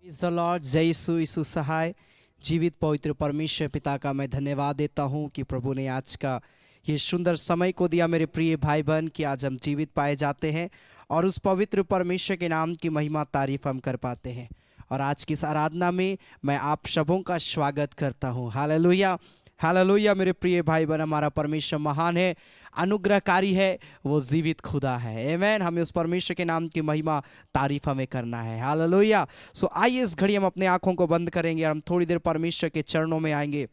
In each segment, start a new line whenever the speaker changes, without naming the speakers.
Praise the Lord. जय यीशु सहाय। जीवित पवित्र परमेश्वर पिता का मैं धन्यवाद देता हूँ कि प्रभु ने आज का ये सुंदर समय को दिया मेरे प्रिय भाई बहन कि आज हम जीवित पाए जाते हैं और उस पवित्र परमेश्वर के नाम की महिमा तारीफ हम कर पाते हैं। और आज की इस आराधना में मैं आप सबों का स्वागत करता हूँ। Hallelujah, hallelujah. मेरे प्रिय भाई बहन, हमारा परमेश्वर महान है, अनुग्रहकारी है, वो जीवित खुदा है। आमीन। हमें उस परमेश्वर के नाम की महिमा तारीफ हमें करना है। हालेलुया। सो आइए इस घड़ी हम अपने आंखों को बंद करेंगे और हम थोड़ी देर परमेश्वर के चरणों में आएंगे,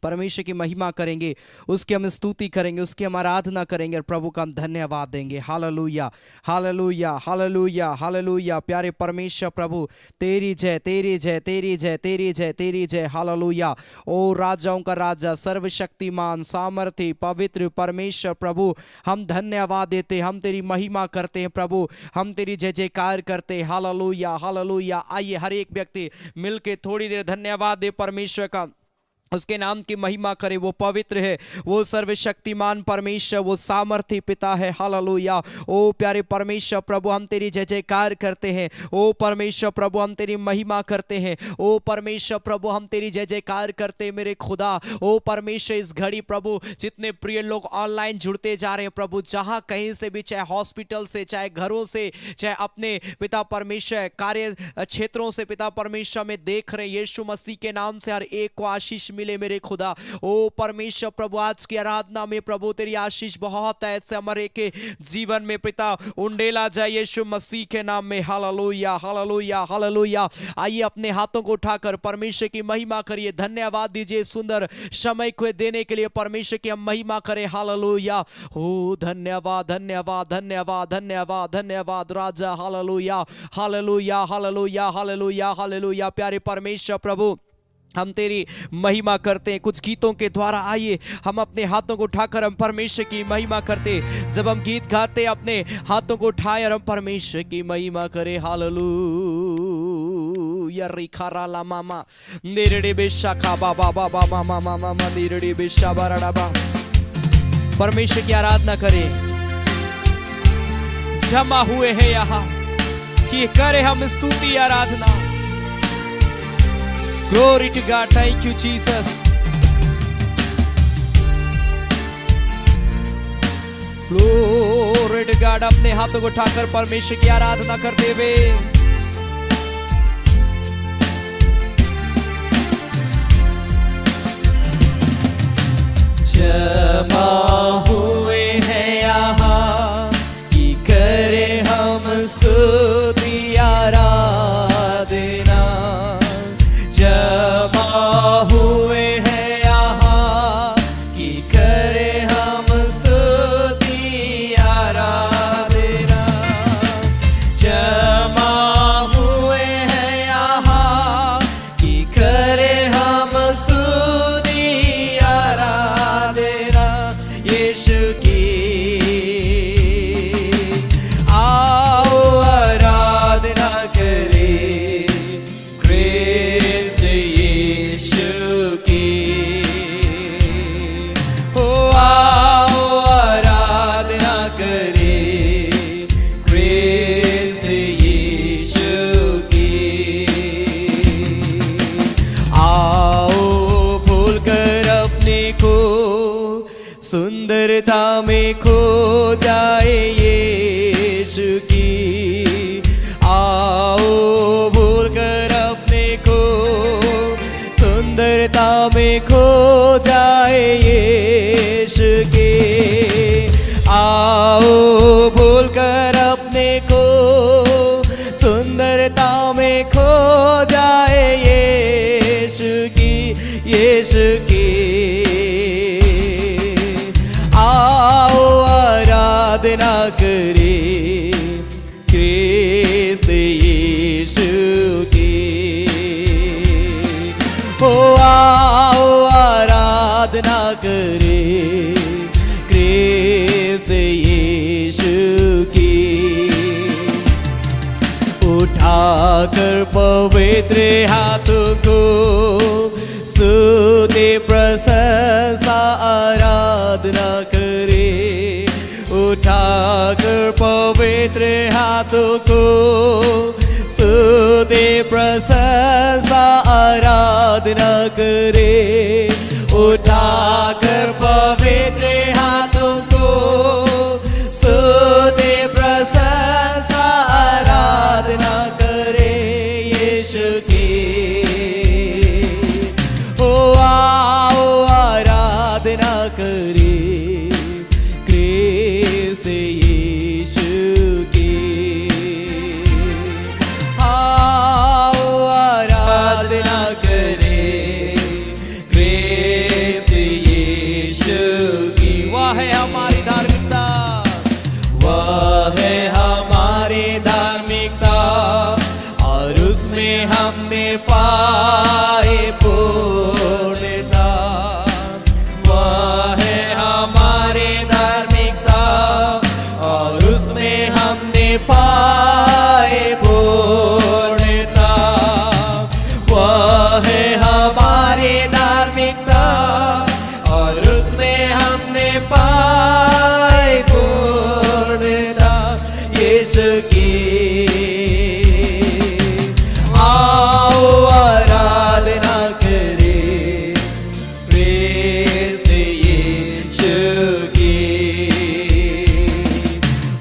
परमेश्वर की महिमा करेंगे, उसकी हम स्तुति करेंगे, उसकी हम आराधना करेंगे और प्रभु का हम धन्यवाद देंगे। Hallelujah, hallelujah, hallelujah, hallelujah. प्यारे परमेश्वर प्रभु, तेरी जय, तेरी जय, तेरी जय, तेरी जय, तेरी जय। हालेलुया। ओ राजाओं का राजा, सर्वशक्तिमान, सामर्थी, पवित्र परमेश्वर प्रभु, हम धन्यवाद देते, हम तेरी महिमा करते हैं प्रभु, हम तेरी जय जयकार करते हैं। Hallelujah, hallelujah. आइए हर एक व्यक्ति मिलके थोड़ी देर धन्यवाद दे परमेश्वर का, उसके नाम की महिमा करे। वो पवित्र है, वो सर्वशक्तिमान परमेश्वर, वो सामर्थी पिता है। हालेलुया। ओ प्यारे परमेश्वर प्रभु, हम तेरी जय जयकार करते हैं। ओ परमेश्वर प्रभु, हम तेरी महिमा करते हैं। ओ परमेश्वर प्रभु, हम तेरी जय जयकार करते हैं मेरे खुदा। ओ परमेश्वर, इस घड़ी प्रभु जितने प्रिय लोग ऑनलाइन जुड़ते जा रहे हैं प्रभु, जहाँ कहीं से भी, चाहे हॉस्पिटल से, चाहे घरों से, चाहे अपने पिता परमेश्वर कार्य क्षेत्रों से पिता परमेश्वर में देख रहे, यीशु मसीह के नाम से हर एक को आशीष मिले मेरे खुदा। ओ परमेश्वर प्रभु, आज की आराधना में प्रभु तेरी आशीष बहुत है, ऐसे हमारे के जीवन में पिता उंडेला जाए यीशु मसीह के नाम में। Hallelujah, hallelujah, hallelujah. आइए अपने हाथों को उठाकर परमेश्वर की महिमा करिए, धन्यवाद दीजिए सुंदर समय को देने के लिए। परमेश्वर की हम महिमा करें। हालेलुया। ओ धन्यवाद, धन्यवाद, धन्यवाद, धन्यवाद, धन्यवाद राजा। Hallelujah, hallelujah, hallelujah, hallelujah, hallelujah. प्यारे परमेश्वर प्रभु, हम तेरी महिमा करते हैं कुछ गीतों के द्वारा। आइए हम अपने हाथों को उठाकर हम परमेश्वर की महिमा करते। जब हम गीत गाते अपने हाथों को उठाए और हम परमेश्वर की महिमा करें। हालेलुया। रिखारा ला मामा निरड़े बेशाखा बाबा बाबा मामा मामा निरड़े बेशा बराडा। परमेश्वर की आराधना करें। जमा हुए हैं यहाँ कि करे हम स्तुति आराधना। Glory to God. Thank you, Jesus. Glory to God. अपने हाथों को उठाकर परमेश्वर की आराधना करते हुए जमा हुए हैं यहाँ कि करे हम स्तुति आराधना। जमा हुए हैं यहाँ कि करे हम स्तुति आराधना। जमा हुए हैं यहाँ कि करे हम स्तुति आराधना यीशु की। आओ आराधना करें सुंदरता में खो जाए यीशु की। आओ भूल कर अपने को सुंदरता में खो जाए यीशु की। आओ भूल कर अपने को सुंदरता में खो जाए यीशु की, यीशु की। आराधना करे कृष्ण यीशु की। ओ आओ आराधना करे कृष्ण यीशु की। उठाकर पवित्र हाथों को स्तुति प्रशंसा आराधना करे। उठाकर पवित्र हाथों को स्तुति प्रशंसा
आराधना करे, उठाकर पवित्र हाथों को स्तुति प्रशंसा आराधना करे यीशु की। ओ आओ आराधना करे क्रिस्त यीशु की। आओ आराधना करे क्रिस्त यीशु की। वह है हमारी धार्मिकता, वह है हमारी धार्मिकता, और उसमें हमने पाए पूर्णता। वह है हमारी धार्मिकता, और उसमें हमने पाए पूर्णता। वह है हमारी धार्मिकता, और उसमें हमने पाए पूर्णता यीशु की। आओ आराधना करे क्रिस्त यीशु की।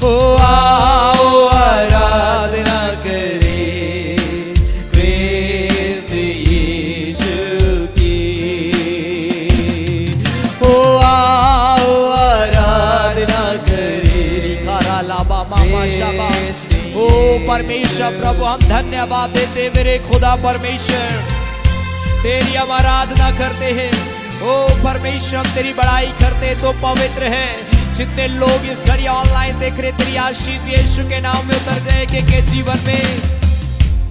ओ आओ आराधना करे क्रिस्त यीशु की। ओ आओ आराधना करे लाबा मामा शाबा। ओ परमेश्वर प्रभु, हम धन्यवाद देते मेरे खुदा परमेश्वर, तेरी हम आराधना करते हैं। ओ परमेश्वर, हम तेरी बड़ाई करते तो पवित्र है। जितने लोग इस घड़ी ऑनलाइन देख रहे, तेरी आशीष यीशु के नाम में उतर जाए के जीवन में।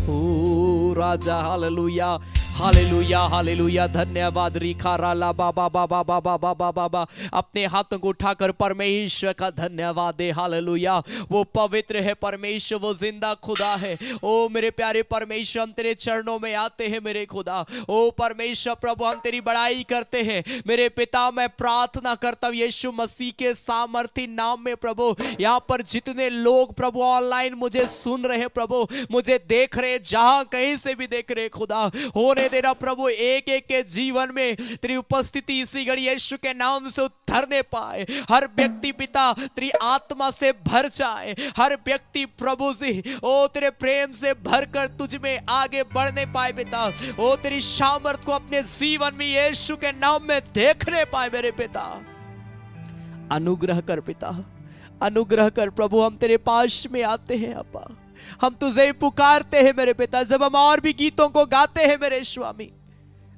ओ राजा, हालेलुया हालेलुया हालेलुया। धन्यवाद रिखा राला बाबा बाबा बाबा बाबा बाबा। अपने हाथों को उठाकर परमेश्वर का धन्यवाद दे। हालेलुया, वो पवित्र है परमेश्वर, वो जिंदा खुदा है। ओ मेरे प्यारे परमेश्वर, हम तेरे चरणों में आते हैं मेरे खुदा। ओ परमेश्वर प्रभु, हम तेरी बड़ाई करते हैं मेरे पिता। मैं प्रार्थना करता हूँ यीशु मसीह के सामर्थी नाम में प्रभु, यहाँ पर जितने लोग प्रभु ऑनलाइन मुझे सुन रहे हैं प्रभु, मुझे देख रहे, जहां कहीं से भी देख रहे खुदा, होने देना प्रभु एक एक के जीवन में तेरी उपस्थिति इसी घड़ी यीशु के नाम से उतरने पाए। हर व्यक्ति पिता तेरी आत्मा से भर जाए। हर व्यक्ति प्रभु से ओ तेरे प्रेम से भरकर तुझ में आगे बढ़ने पाए पिता। ओ तेरी सामर्थ को अपने जीवन में यीशु के नाम में देखने पाए मेरे पिता। अनुग्रह कर पिता, अनुग्रह कर प्रभु। हम तेरे पास में आते हैं अप्पा, हम तुझे पुकारते हैं मेरे पिता। जब हम और भी गीतों को गाते हैं मेरे स्वामी,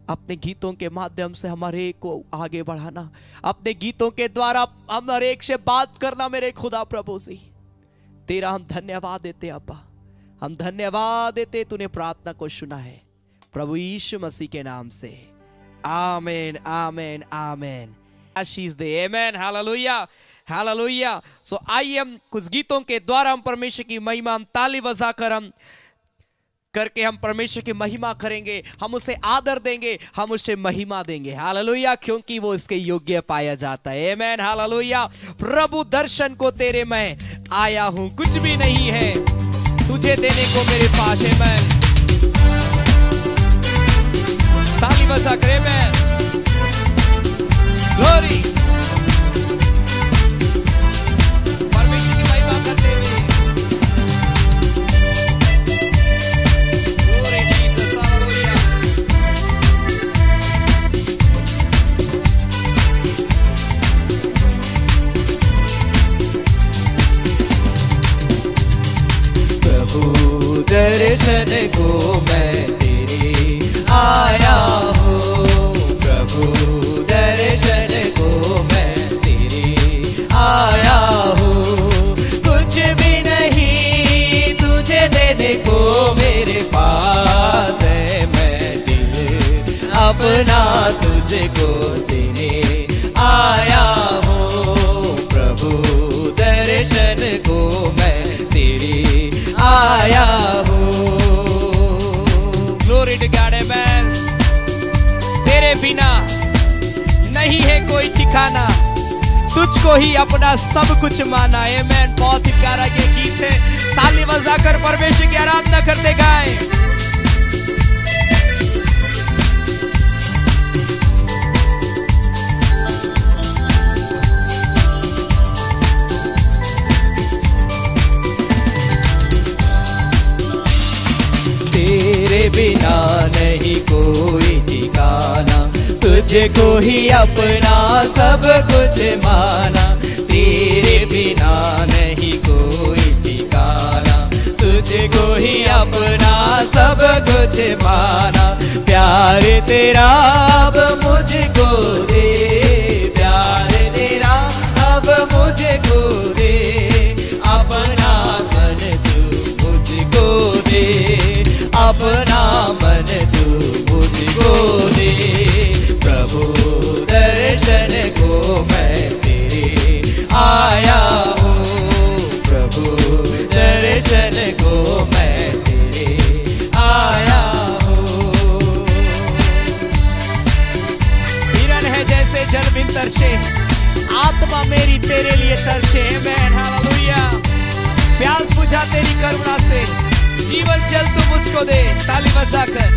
अपने गीतों के माध्यम से हमारे एक को आगे बढ़ाना, अपने गीतों के द्वारा हम हर एक से बात करना मेरे खुदा प्रभु से। तेरा हम धन्यवाद देते अब्बा, हम धन्यवाद देते, तूने प्रार्थना को सुना है प्रभु यीशु मसीह के नाम से। आमीन आमीन आमीन। आशीष दे। आमीन। Hallelujah hallelujah. सो आइए हम कुछ गीतों के द्वारा हम परमेश्वर की महिमा, हम ताली बजाकर हम करके हम परमेश्वर की महिमा करेंगे, हम उसे आदर देंगे, हम उसे महिमा देंगे। हालेलुया, क्योंकि वो इसके योग्य पाया जाता है। आमीन हालेलुया। प्रभु दर्शन को तेरे मैं आया हूं, कुछ भी नहीं है तुझे देने को मेरे पास। आमीन। ताली बजा करे मैं ग्लोरी परमेश्वर की महिमा करते हुए। प्रभु दर्शन को मैं तेरे आया हूँ, प्रभु दर्शन को मैं तेरे आया हूँ। कुछ भी नहीं तुझे देने को मेरे पास है, मैं दिल अपना तुझको देने आया हूँ। प्रभु दर्शन को मैं तेरे आया हूँ। Glory to God. आमीन। तेरे बिना नहीं है कोई ठिकाना, तुझको ही अपना सब कुछ माना। आमीन। बहुत ही प्यारा ये गीत है, ताली बजाकर परमेश्वर की आराधना करते गाए। तेरे बिना नहीं कोई ठिकाना, तुझको ही अपना सब कुछ माना, तेरे बिना नहीं कोई ठिकाना, तुझको ही अपना सब कुछ माना। प्यार तेरा अब मुझको दे, प्यार तेरा अब मुझको दे, अपना मन तू मुझको दे, अपना मन तू मुझको दे। प्रभु दर्शन को मैं तेरे आया हूँ, प्रभु दर्शन को मैं तेरे आया हूँ। हिरन है जैसे जल बिन तरसे, आत्मा मेरी तेरे लिए तरसे। आमेन, हालेलुया। प्यास बुझा तेरी करुणा से, जीवन जल तू मुझको दे। ताली बजाकर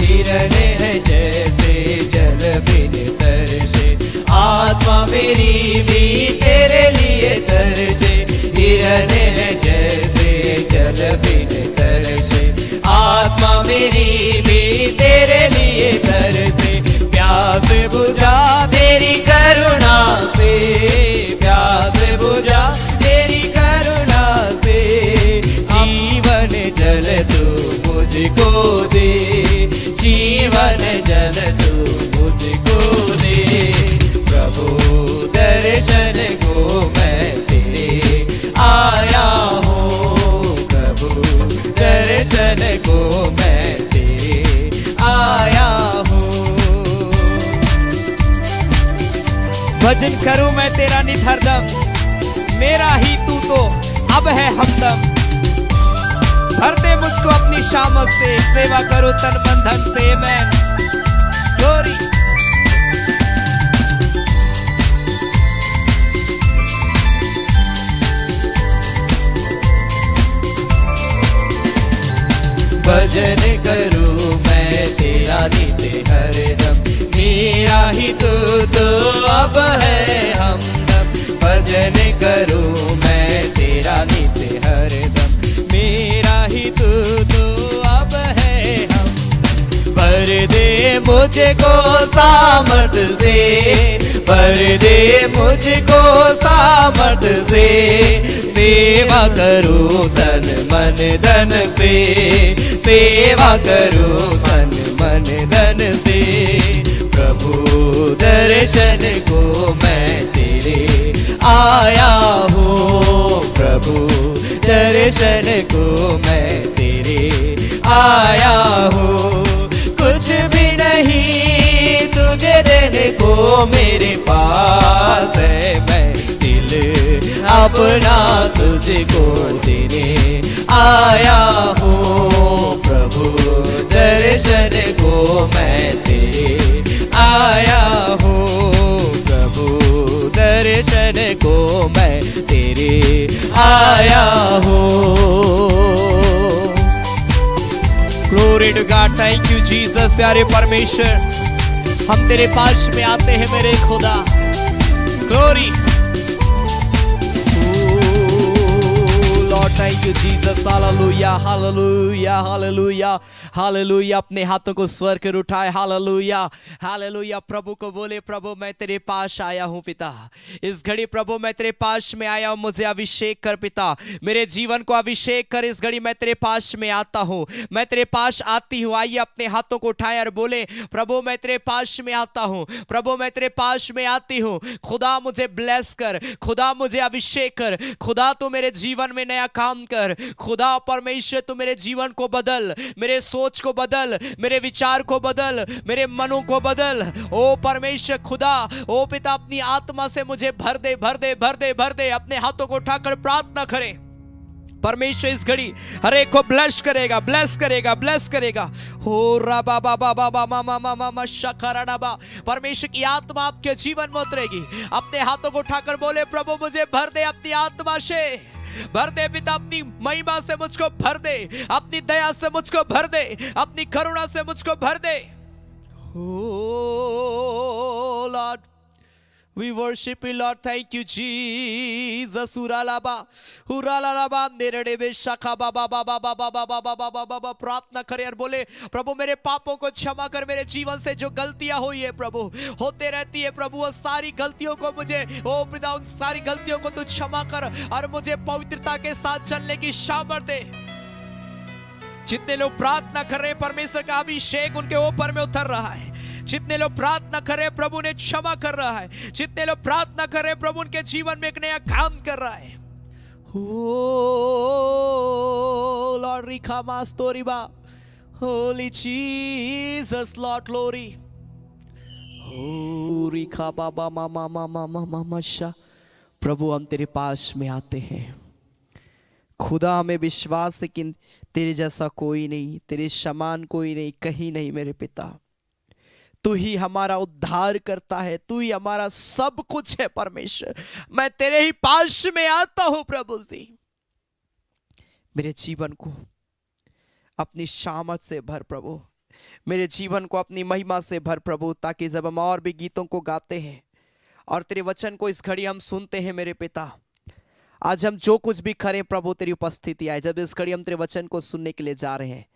हिरन है जैसे जल बिन तरसे, आत्मा मेरी भी तेरे लिए तरसे। हिरन है जैसे जल बिन तरसे, आत्मा मेरी भी तेरे लिए तरसे। प्यास बुझा तेरी करुणा से, प्यास बुझा तेरी करुणा से, जीवन जल तू मुझको दे, जीवन जल तू मुझको दे। प्रभु दर्शन को मैं तेरे आया हूँ, प्रभु दर्शन को मैं तेरे आया हूँ। भजन करूं मैं तेरा नित हरदम, मेरा ही तू तो अब है हमदम। भर दे मुझको अपनी शामत से, सेवा करो तन मन धन से। मैं ग्लोरी भजन करूं मैं तेरा नित हरदम, मेरा ही तू तो अब है हमदम। भजन करूं मैं तेरा नित हरदम, मेरा ही तू तो अब है हम। भर दे मुझको सामर्थ से, भर दे मुझको सामर्थ से, सेवा करूं तन मन धन से, सेवा करूं तन मन धन से। प्रभु दर्शन को मैं तेरे आया हूँ, प्रभु दर्शन को मैं तेरे आया हूँ। कुछ भी नहीं तुझे देने को मेरे पास है, मैं दिल अपना तुझको देने आया हूँ। प्रभु दर्शन को मैं तेरे आया हूँ, प्रभु दर्शन को मैं तेरे आया हूँ। Glory to God, thank you Jesus. प्यारे परमेश्वर, हम तेरे पास में आते हैं मेरे खुदा। Glory Lord, thank you Jesus. Hallelujah hallelujah hallelujah hallelujah. अपने हाथों को स्वर कर उठाए। Hallelujah hallelujah. प्रभु को बोले, प्रभु मैं तेरे पास आया हूँ पिता। इस घड़ी प्रभु मैं तेरे पास में आया हूँ, मुझे अभिषेक कर पिता, मेरे जीवन को अभिषेक कर। इस घड़ी मैं तेरे पास में आता हूँ, मैं तेरे पास आती हूँ। आइए अपने हाथों को उठाए और बोले, प्रभु मैं तेरे पास में आता हूँ, प्रभु मैं तेरे पास में आती हूँ। खुदा मुझे ब्लेस कर, खुदा मुझे अभिषेक कर, खुदा तू मेरे जीवन में नया काम कर। खुदा परमेश्वर तू मेरे जीवन को बदल, मेरे सोच को बदल, मेरे विचार को बदल, मेरे मनों को बदल। ओ परमेश्वर खुदा, ओ पिता अपनी आत्मा से मुझे भर दे भर दे भर दे भर दे। अपने हाथों को उठाकर प्रार्थना करें। परमेश्वर इस घड़ी हर एक को ब्लेस करेगा, ब्लेस करेगा, ब्लेस करेगा। हो रा बा बा बा बा बा मा मा मा मा मा शखराना बा। परमेश्वर की आत्मा आपके जीवन में उतरेगी। अपने हाथों को उठाकर बोले, प्रभु मुझे भर दे अपनी आत्मा से, भर दे पिता अपनी महिमा से मुझको भर दे, अपनी दया से मुझको भर दे, अपनी करुणा से मुझको भर दे। हो We worship you, Lord. Thank you, Jesus. Uralaba, uralalaba, नेरड़े शाखा बाबा बाबा बाबा बाबा बाबा बाबा प्रार्थना करे और बोले प्रभु मेरे पापों को क्षमा कर, मेरे जीवन से जो गलतियां हुई है प्रभु, होते रहती है प्रभु, वो सारी गलतियों को मुझे ओ पिता उन सारी गलतियों को तू क्षमा कर और मुझे पवित्रता के साथ चलने की सामर्थ दे। जितने लोग प्रार्थना कर रहे हैं परमेश्वर का अभिषेक उनके ऊपर में उतर रहा है। जितने लोग प्रार्थना कर रहे हैं प्रभु ने क्षमा कर रहा है। जितने लोग प्रार्थना कर रहे हैं प्रभु उनके जीवन में एक नया काम कर रहा है। Oh Lord, Rika Mastoriba, Holy Jesus, Lord glory. Oh Rika Baba Mama Mama Mama Masha, प्रभु हम तेरे पास में आते हैं। खुदा हमें विश्वास है कि तेरे जैसा कोई नहीं, तेरे समान कोई नहीं, कहीं नहीं मेरे पिता। तू ही हमारा उद्धार करता है, तू ही हमारा सब कुछ है परमेश्वर। मैं तेरे ही पास में आता हूं प्रभु जी। मेरे जीवन को अपनी सामर्थ से भर प्रभु, मेरे जीवन को अपनी महिमा से भर प्रभु, ताकि जब हम और भी गीतों को गाते हैं और तेरे वचन को इस घड़ी हम सुनते हैं मेरे पिता, आज हम जो कुछ भी करें प्रभु तेरी उपस्थिति आए। जब इस घड़ी हम तेरे वचन को सुनने के लिए जा रहे हैं,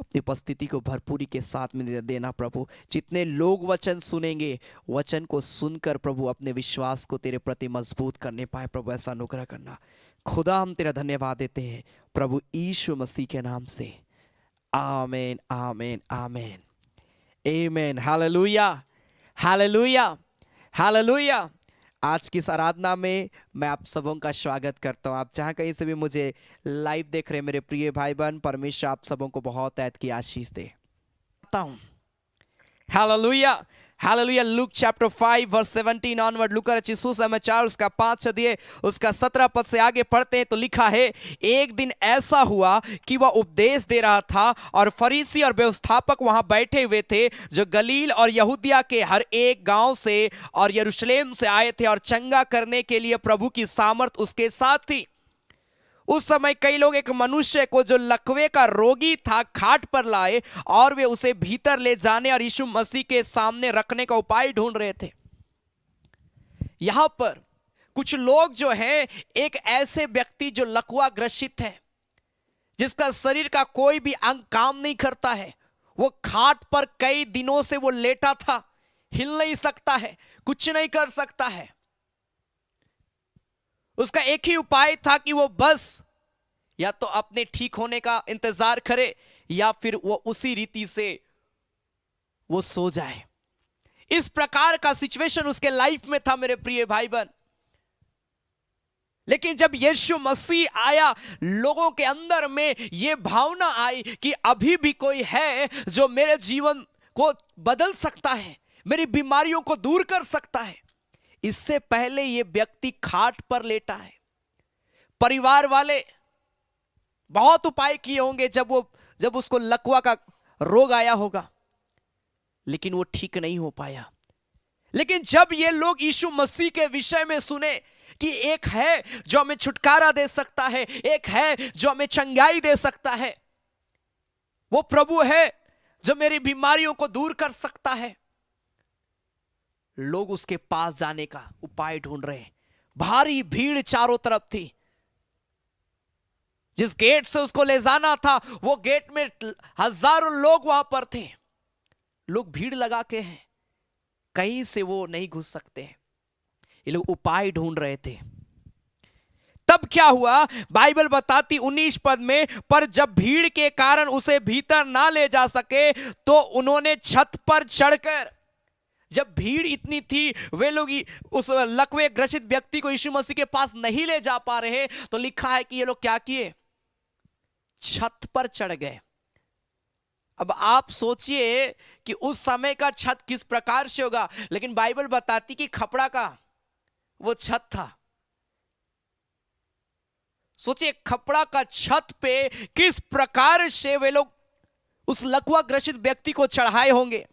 अपनी उपस्थिति को भरपूरी के साथ में देना प्रभु। जितने लोग वचन सुनेंगे, वचन को सुनकर प्रभु अपने विश्वास को तेरे प्रति मजबूत करने पाए प्रभु, ऐसा अनुग्रह करना। खुदा हम तेरा धन्यवाद देते हैं प्रभु यीशु मसीह के नाम से, आमीन आमीन आमीन आमीन। Hallelujah hallelujah hallelujah. आज की इस आराधना में मैं आप सबों का स्वागत करता हूं। आप जहां कहीं से भी मुझे लाइव देख रहे हैं मेरे प्रिय भाई बहन, परमेश्वर आप सबों को बहुत ऐत की आशीष दे। Hallelujah hallelujah. Luke chapter 5 verse 17 onward, लूका रचित सुसमाचार उसका 5 अध्याय उसका 17 पद से आगे पढ़ते हैं तो लिखा है, एक दिन ऐसा हुआ कि वह उपदेश दे रहा था और फरीसी और व्यवस्थापक वहां बैठे हुए थे, जो गलील और यहूदिया के हर एक गांव से और यरूशलेम से आए थे और चंगा करने के लिए प्रभु की सामर्थ उसके साथ थी। उस समय कई लोग एक मनुष्य को जो लकवे का रोगी था खाट पर लाए और वे उसे भीतर ले जाने और यीशु मसीह के सामने रखने का उपाय ढूंढ रहे थे। यहां पर कुछ लोग जो हैं, एक ऐसे व्यक्ति जो लकवा ग्रसित है, जिसका शरीर का कोई भी अंग काम नहीं करता है, वो खाट पर कई दिनों से वो लेटा था, हिल नहीं सकता है, कुछ नहीं कर सकता है। उसका एक ही उपाय था कि वो बस या तो अपने ठीक होने का इंतजार करे या फिर वो उसी रीति से वो सो जाए। इस प्रकार का सिचुएशन उसके लाइफ में था मेरे प्रिय भाई बहन। लेकिन जब यीशु मसीह आया, लोगों के अंदर में ये भावना आई कि अभी भी कोई है जो मेरे जीवन को बदल सकता है, मेरी बीमारियों को दूर कर सकता है। इससे पहले ये व्यक्ति खाट पर लेटा है। परिवार वाले बहुत उपाय किए होंगे जब उसको लकवा का रोग आया होगा, लेकिन वो ठीक नहीं हो पाया। लेकिन जब ये लोग यीशु मसीह के विषय में सुने कि एक है जो हमें छुटकारा दे सकता है, एक है जो हमें चंगाई दे सकता है, वो प्रभु है जो मेरी बीमारियों को दूर कर सकता है, लोग उसके पास जाने का उपाय ढूंढ रहे हैं। भारी भीड़ चारों तरफ थी। जिस गेट से उसको ले जाना था, वो गेट में हजारों लोग वहां पर थे। लोग भीड़ लगा के हैं, कहीं से वो नहीं घुस सकते। ये लोग उपाय ढूंढ रहे थे। तब क्या हुआ, बाइबल बताती 19 पद में, पर जब भीड़ के कारण उसे भीतर ना ले जा सके तो उन्होंने छत पर चढ़कर, जब भीड़ इतनी थी, वे लोग उस लकवे ग्रसित व्यक्ति को यीशु मसीह के पास नहीं ले जा पा रहे, तो लिखा है कि ये लोग क्या किए, छत पर चढ़ गए। अब आप सोचिए कि उस समय का छत किस प्रकार से होगा, लेकिन बाइबल बताती कि खपड़ा का वो छत था। सोचिए खपड़ा का छत पे किस प्रकार से वे लोग उस लकवा ग्रसित व्यक्ति को चढ़ाए होंगे।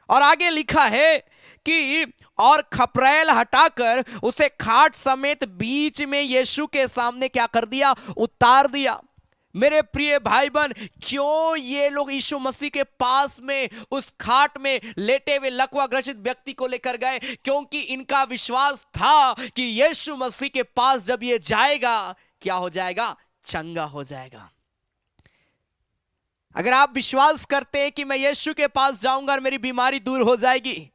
और आगे लिखा है कि और खपरेल हटाकर उसे खाट समेत बीच में यीशु के सामने क्या कर दिया, उतार दिया।
मेरे प्रिय भाई बहन, क्यों ये लोग यीशु मसीह के पास में उस खाट में लेटे हुए लकवा ग्रसित व्यक्ति को लेकर गए? क्योंकि इनका विश्वास था कि यीशु मसीह के पास जब ये जाएगा, क्या हो जाएगा? चंगा हो जाएगा। अगर आप विश्वास करते हैं कि मैं यीशु के पास जाऊंगा और मेरी बीमारी दूर हो जाएगी,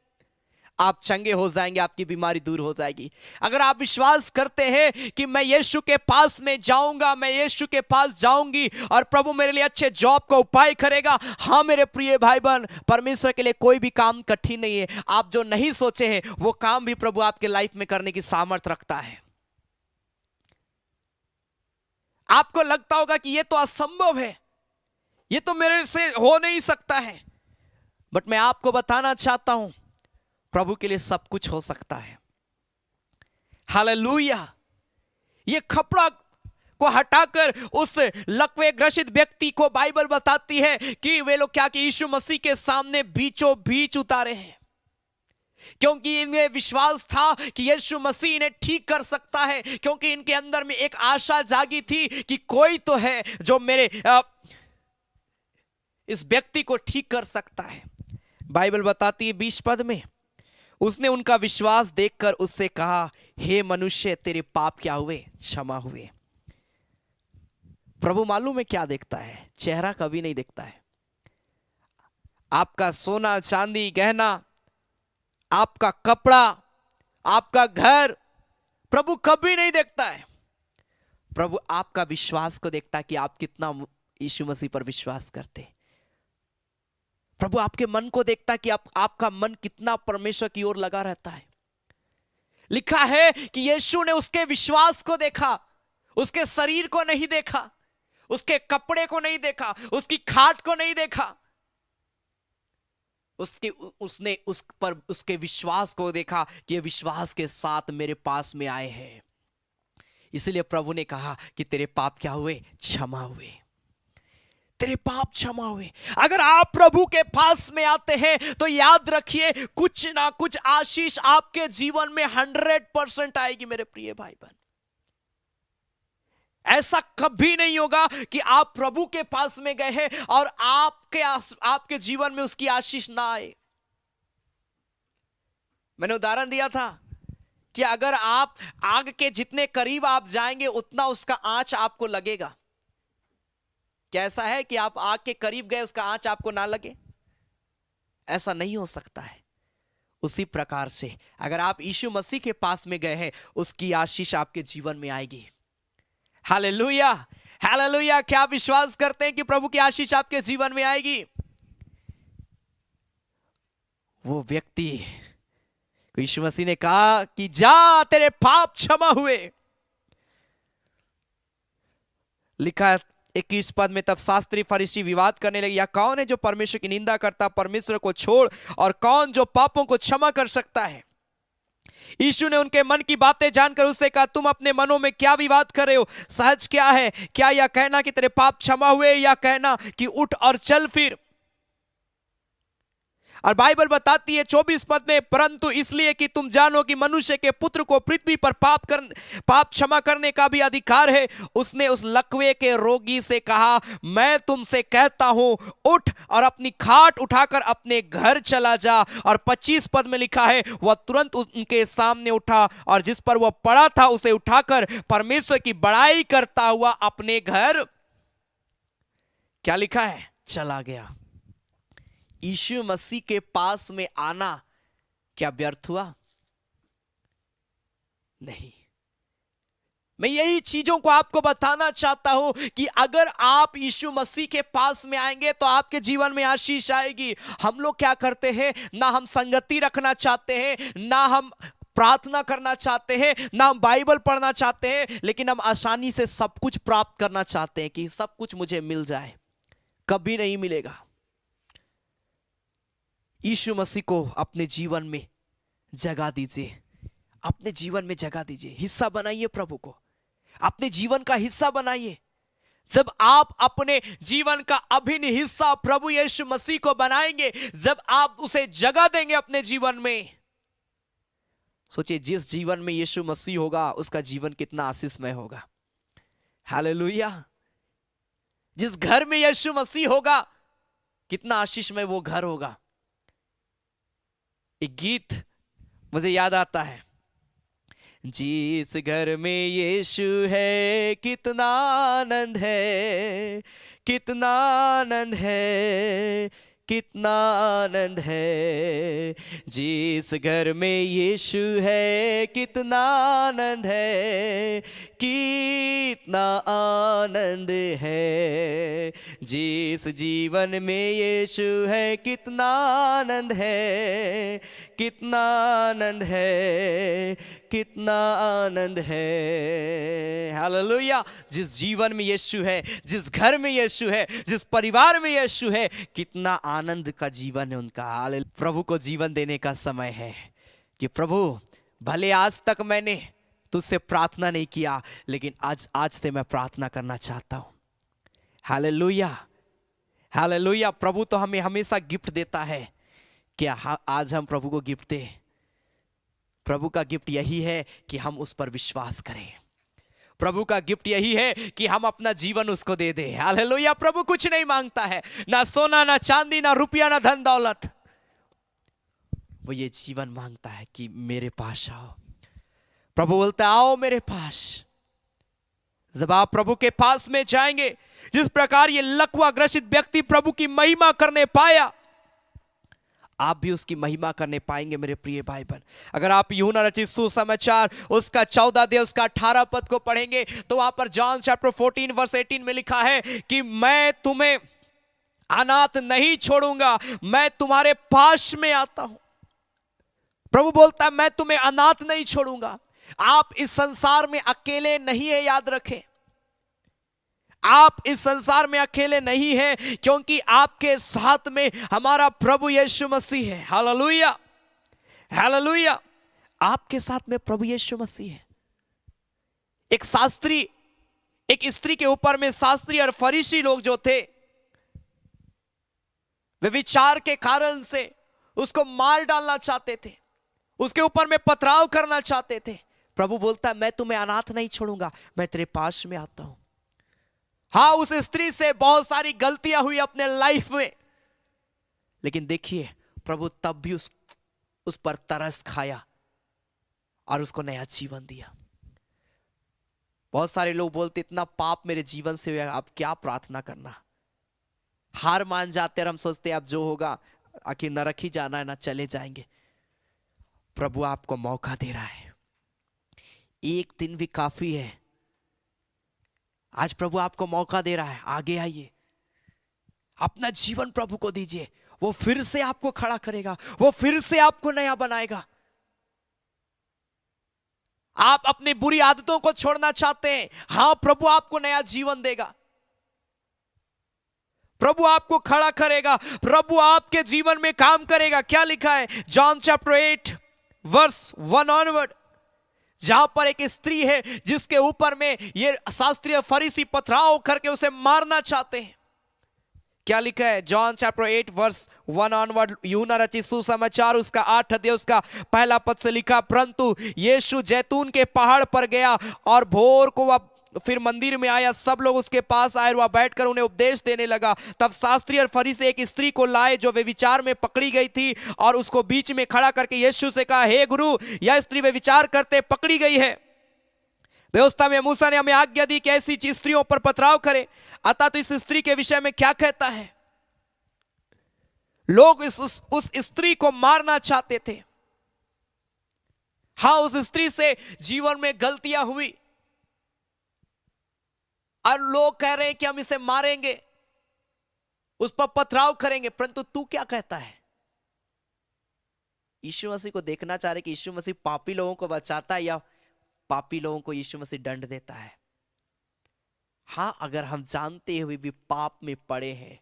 आप चंगे हो जाएंगे, आपकी बीमारी दूर हो जाएगी। अगर आप विश्वास करते हैं कि मैं यीशु के पास में जाऊंगा, मैं यीशु के पास जाऊंगी और प्रभु मेरे लिए अच्छे जॉब का उपाय करेगा, हाँ मेरे प्रिय भाई बहन, परमेश्वर के लिए कोई भी काम कठिन नहीं है। आप जो नहीं सोचे हैं वो काम भी प्रभु आपके लाइफ में करने की सामर्थ्य रखता है। आपको लगता होगा कि ये तो असंभव है, ये तो मेरे से हो नहीं सकता है, बट मैं आपको बताना चाहता हूं प्रभु के लिए सब कुछ हो सकता है। हालेलुया। ये कपड़ा को हटाकर उस लकवे ग्रसित व्यक्ति को बाइबल बताती है कि वे लोग क्या कि यीशु मसीह के सामने बीचों बीच उतारे हैं, क्योंकि इन्हें विश्वास था कि यीशु मसीह इन्हें ठीक कर सकता है, क्योंकि इनके अंदर में एक आशा जागी थी कि कोई तो है जो मेरे इस व्यक्ति को ठीक कर सकता है। बाइबल बताती है 20 पद में, उसने उनका विश्वास देखकर उससे कहा, हे मनुष्य, तेरे पाप क्या हुए? क्षमा हुए। प्रभु मालूम है क्या देखता है? चेहरा कभी नहीं देखता है। आपका सोना चांदी गहना, आपका कपड़ा, आपका घर प्रभु कभी नहीं देखता है। प्रभु आपका विश्वास को देखता है कि आप कितना यीशु मसीह पर विश्वास करते। प्रभु आपके मन को देखता है कि आपका मन कितना परमेश्वर की ओर लगा रहता है। लिखा है कि यीशु ने उसके विश्वास को देखा, उसके शरीर को नहीं देखा, उसके कपड़े को नहीं देखा, उसकी खाट को नहीं देखा, उसने उस पर उसके विश्वास को देखा कि ये विश्वास के साथ मेरे पास में आए हैं। इसलिए प्रभु ने कहा कि तेरे पाप क्या हुए? क्षमा हुए। तेरे पाप क्षमा हुए। अगर आप प्रभु के पास में आते हैं तो याद रखिए कुछ ना कुछ आशीष आपके जीवन में 100% आएगी मेरे प्रिय भाई बहन। ऐसा कभी नहीं होगा कि आप प्रभु के पास में गए हैं और आपके जीवन में उसकी आशीष ना आए। मैंने उदाहरण दिया था कि अगर आप आग के जितने करीब आप जाएंगे उतना उसका आंच आपको लगेगा। क्या ऐसा है कि आप आग के करीब गए उसका आंच आपको ना लगे? ऐसा नहीं हो सकता है। उसी प्रकार से अगर आप यीशु मसीह के पास में गए हैं उसकी आशीष आपके जीवन में आएगी। Hallelujah, hallelujah. क्या आप विश्वास करते हैं कि प्रभु की आशीष आपके जीवन में आएगी? वो व्यक्ति यीशु मसीह ने कहा कि जा, तेरे पाप क्षमा हुए। लिखा 21 पद में, तब शास्त्री फरीसी विवाद करने लगे, या कौन है जो परमेश्वर की निंदा करता? परमेश्वर को छोड़ और कौन जो पापों को क्षमा कर सकता है? यीशु ने उनके मन की बातें जानकर उससे कहा, तुम अपने मनों में क्या विवाद कर रहे हो? सहज क्या है? क्या यह कहना कि तेरे पाप क्षमा हुए, या कहना कि उठ और चल फिर? और बाइबल बताती है 24 पद में, परंतु इसलिए कि तुम जानो कि मनुष्य के पुत्र को पृथ्वी पर पाप क्षमा करने का भी अधिकार है, उसने उस लकवे के रोगी से कहा, मैं तुमसे कहता हूं, उठ और अपनी खाट उठाकर अपने घर चला जा। और 25 पद में लिखा है, वह तुरंत उनके सामने उठा और जिस पर वह पड़ा था उसे उठाकर परमेश्वर की बड़ाई करता हुआ अपने घर, क्या लिखा है, चला गया। यीशु मसीह के पास में आना क्या व्यर्थ हुआ? नहीं। मैं यही चीजों को आपको बताना चाहता हूं कि अगर आप यीशु मसीह के पास में आएंगे तो आपके जीवन में आशीष आएगी। हम लोग क्या करते हैं, ना हम संगति रखना चाहते हैं, ना हम प्रार्थना करना चाहते हैं, ना हम बाइबल पढ़ना चाहते हैं, लेकिन हम आसानी से सब कुछ प्राप्त करना चाहते हैं कि सब कुछ मुझे मिल जाए। कभी नहीं मिलेगा। यीशु मसीह को अपने जीवन में जगह दीजिए, अपने जीवन में जगह दीजिए, हिस्सा बनाइए प्रभु को, अपने जीवन का हिस्सा बनाइए। जब आप अपने जीवन का अभिन्न हिस्सा प्रभु यीशु मसीह को बनाएंगे, जब आप उसे जगह देंगे अपने जीवन में, सोचिए जिस जीवन में यीशु मसीह होगा उसका जीवन कितना आशीषमय होगा। हालेलुया। जिस घर में यीशु मसीह होगा, कितना आशीषमय वो घर होगा। एक गीत मुझे याद आता है, जिस घर में यीशु है कितना आनंद है, कितना आनंद है, कितना आनंद है। जिस घर में यीशु है कितना आनंद है, कितना आनंद है। जिस जीवन में यीशु है कितना आनंद है, कितना आनंद है, कितना आनंद है। हालेलुया। जिस जीवन में यीशु है, जिस घर में यीशु है, जिस परिवार में यीशु है, कितना आनंद का जीवन है उनका। हालेलुया। प्रभु को जीवन देने का समय है कि प्रभु, भले आज तक मैंने तुझसे प्रार्थना नहीं किया, लेकिन आज से मैं प्रार्थना करना चाहता हूं। Hallelujah, hallelujah. प्रभु तो हमें हमेशा गिफ्ट देता है कि आज हम प्रभु को गिफ्ट दें। प्रभु का गिफ्ट यही है कि हम उस पर विश्वास करें। प्रभु का गिफ्ट यही है कि हम अपना जीवन उसको दे दें। हालेलुया। प्रभु कुछ नहीं मांगता है, ना सोना, ना चांदी, ना रुपया, ना धन दौलत। वो ये जीवन मांगता है कि मेरे पास आओ। प्रभु बोलता है आओ मेरे पास। जब आप प्रभु के पास में जाएंगे, जिस प्रकार ये लकवा ग्रसित व्यक्ति प्रभु की महिमा करने पाया, आप भी उसकी महिमा करने पाएंगे मेरे प्रिय भाई बहन। अगर आप यूहन्ना रचित सुसमाचार उसका 14 अध्याय उसका 18 पद को पढ़ेंगे, तो वहां पर जॉन चैप्टर 14 वर्स 18 में लिखा है कि मैं तुम्हें अनाथ नहीं छोड़ूंगा, मैं तुम्हारे पास में आता हूं। प्रभु बोलता है मैं तुम्हें अनाथ नहीं छोड़ूंगा। आप इस संसार में अकेले नहीं है, याद रखें। आप इस संसार में अकेले नहीं हैं, क्योंकि आपके साथ में हमारा प्रभु यीशु मसीह है। Hallelujah, hallelujah. आपके साथ में प्रभु यीशु मसीह है। एक शास्त्री, एक स्त्री के ऊपर में शास्त्री और फरीसी लोग जो थे, वे विचार के कारण से उसको मार डालना चाहते थे, उसके ऊपर में पथराव करना चाहते थे। प्रभु बोलता है मैं तुम्हें अनाथ नहीं छोड़ूंगा, मैं तेरे पास में आता हूं। हाँ, उस स्त्री से बहुत सारी गलतियां हुई अपने लाइफ में, लेकिन देखिए प्रभु तब भी उस पर तरस खाया और उसको नया जीवन दिया। बहुत सारे लोग बोलते इतना पाप मेरे जीवन से हुआ, अब क्या प्रार्थना करना। हार मान जाते और हम सोचते अब जो होगा आखिर नरक ही जाना है, ना चले जाएंगे। प्रभु आपको मौका दे रहा है, एक दिन भी काफी है। आज प्रभु आपको मौका दे रहा है, आगे आइए, अपना जीवन प्रभु को दीजिए। वो फिर से आपको खड़ा करेगा, वो फिर से आपको नया बनाएगा। आप अपनी बुरी आदतों को छोड़ना चाहते हैं, हां, प्रभु आपको नया जीवन देगा। प्रभु आपको खड़ा करेगा, प्रभु आपके जीवन में काम करेगा। क्या लिखा है जॉन चैप्टर 8 वर्स 1 ऑनवर्ड, जहां पर एक स्त्री है जिसके ऊपर में ये शास्त्रीय फरीसी पथराव करके उसे मारना चाहते हैं। क्या लिखा है जॉन चैप्टर 8 वर्स 1 ऑनवर्ड, यूहन्ना रचित सुसमाचार उसका 8 अध्याय उसका पहला पद से लिखा, परंतु यीशु जैतून के पहाड़ पर गया और भोर को वह फिर मंदिर में आया। सब लोग उसके पास आए, वह बैठकर उन्हें उपदेश देने लगा। तब शास्त्री और फरीसी एक स्त्री को लाए जो वे विचार में पकड़ी गई थी, और उसको बीच में खड़ा करके यीशु से कहा, हे गुरु, यह स्त्री वे विचार करते पकड़ी गई है। व्यवस्था में मूसा ने हमें आज्ञा दी कि ऐसी स्त्रियों पर पथराव करे, अतः तो इस स्त्री के विषय में क्या कहता है। लोग उस स्त्री को मारना चाहते थे। हाँ, उस स्त्री से जीवन में गलतियां हुई और लोग कह रहे हैं कि हम इसे मारेंगे, उस पर पथराव करेंगे, परंतु तू क्या कहता है। यीशु मसीह को देखना चाह रहे कि यीशु मसीह पापी लोगों को बचाता है या पापी लोगों को यीशु मसीह दंड देता है। हाँ, अगर हम जानते हुए भी पाप में पड़े हैं,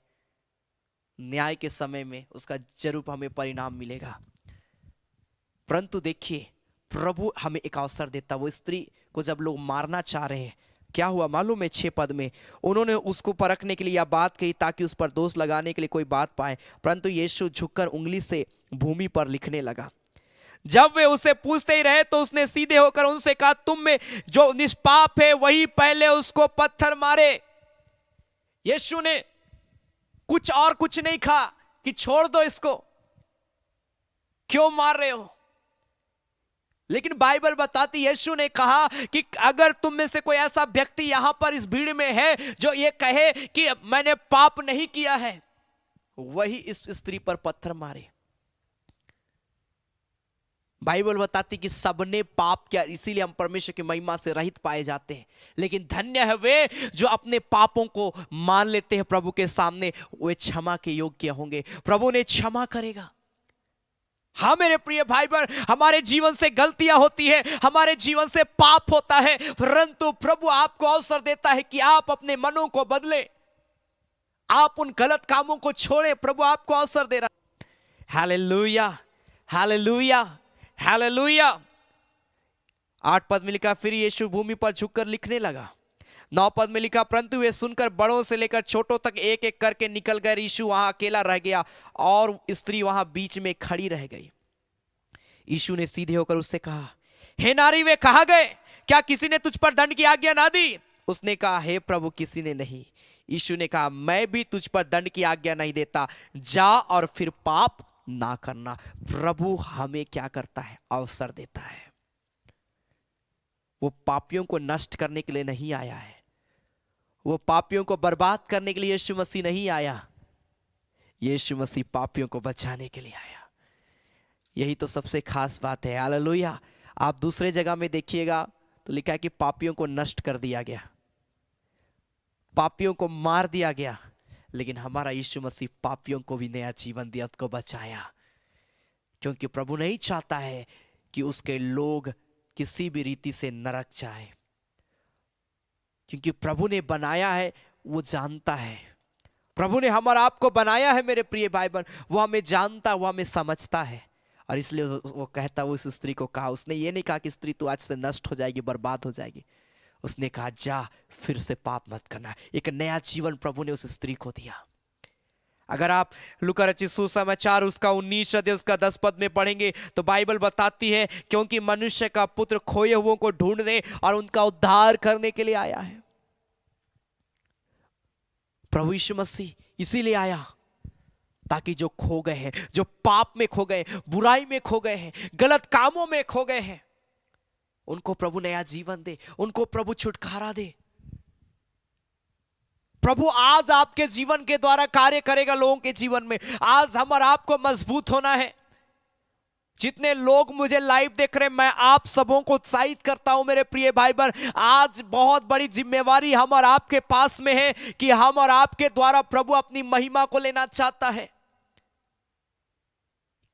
न्याय के समय में उसका जरूर हमें परिणाम मिलेगा। परंतु देखिए प्रभु हमें एक अवसर देता। वो स्त्री को जब लोग मारना चाह रहे हैं, क्या हुआ मालूम है 6 पद में, उन्होंने उसको परखने के लिए यह बात कही ताकि उस पर दोष लगाने के लिए कोई बात पाए, परंतु यीशु झुककर उंगली से भूमि पर लिखने लगा। जब वे उसे पूछते ही रहे तो उसने सीधे होकर उनसे कहा, तुम में जो निष्पाप है वही पहले उसको पत्थर मारे। यीशु ने कुछ और कुछ नहीं कहा कि छोड़ दो इसको, क्यों मार रहे हो। लेकिन बाइबल बताती, यीशु ने कहा कि अगर तुम में से कोई ऐसा व्यक्ति यहां पर इस भीड़ में है जो ये कहे कि मैंने पाप नहीं किया है, वही इस स्त्री पर पत्थर मारे। बाइबल बताती कि सबने पाप किया, इसीलिए हम परमेश्वर की महिमा से रहित पाए जाते हैं। लेकिन धन्य है वे जो अपने पापों को मान लेते हैं प्रभु के सामने, वे क्षमा के योग्य होंगे, प्रभु ने क्षमा करेगा। हाँ मेरे प्रिय भाई बहन, हमारे जीवन से गलतियां होती है, हमारे जीवन से पाप होता है, परंतु प्रभु आपको अवसर देता है कि आप अपने मनों को बदले, आप उन गलत कामों को छोड़े। प्रभु आपको अवसर दे रहा है। Hallelujah, hallelujah, hallelujah. 8 पद में लिखा, फिर यीशु भूमि पर झुककर लिखने लगा। 9 पद में लिखा, परंतु वे सुनकर बड़ों से लेकर छोटों तक एक एक करके निकल गए। यीशु वहां अकेला रह गया और स्त्री वहां बीच में खड़ी रह गई। यीशु ने सीधे होकर उससे कहा, हे नारी, वे कहाँ गए? क्या किसी ने तुझ पर दंड की आज्ञा ना दी? उसने कहा, हे प्रभु, किसी ने नहीं। यीशु ने कहा, मैं भी तुझ पर दंड की आज्ञा नहीं देता, जा और फिर पाप ना करना। प्रभु हमें क्या करता है? अवसर देता है। वो पापियों को नष्ट करने के लिए नहीं आया है, वो पापियों को बर्बाद करने के लिए यीशु मसीह नहीं आया, यीशु मसीह पापियों को बचाने के लिए आया। यही तो सबसे खास बात है। हालेलुया। आप दूसरे जगह में देखिएगा तो लिखा है कि पापियों को नष्ट कर दिया गया, पापियों को मार दिया गया, लेकिन हमारा यीशु मसीह पापियों को भी नया जीवन दिया, उसको बचाया। क्योंकि प्रभु नहीं चाहता है कि उसके लोग किसी भी रीति से नरक जाए, क्योंकि प्रभु ने बनाया है, वो जानता है। प्रभु ने हमारा आपको बनाया है मेरे प्रिय भाई बहन, वो हमें जानता, वो हमें समझता है। और इसलिए वो कहता, वो उस स्त्री को कहा, उसने ये नहीं कहा कि स्त्री तू आज से नष्ट हो जाएगी, बर्बाद हो जाएगी। उसने कहा, जा फिर से पाप मत करना। एक नया जीवन प्रभु ने उस स्त्री को दिया। अगर आप लूका रचित सुसमाचार उसका 19 अध्याय उसका 10 पद में पढ़ेंगे तो बाइबल बताती है, क्योंकि मनुष्य का पुत्र खोए हुओं को ढूंढने और उनका उद्धार करने के लिए आया है। प्रभु यीशु मसीह इसीलिए आया ताकि जो खो गए हैं, जो पाप में खो गए, बुराई में खो गए हैं, गलत कामों में खो गए हैं, उनको प्रभु नया जीवन दे, उनको प्रभु छुटकारा दे। प्रभु आज आपके जीवन के द्वारा कार्य करेगा लोगों के जीवन में। आज हम और आपको मजबूत होना है। जितने लोग मुझे लाइव देख रहे हैं, मैं आप सबों को उत्साहित करता हूं मेरे प्रिय भाई बहन, आज बहुत बड़ी जिम्मेवारी हम और आपके पास में है कि हम और आपके द्वारा प्रभु अपनी महिमा को लेना चाहता है।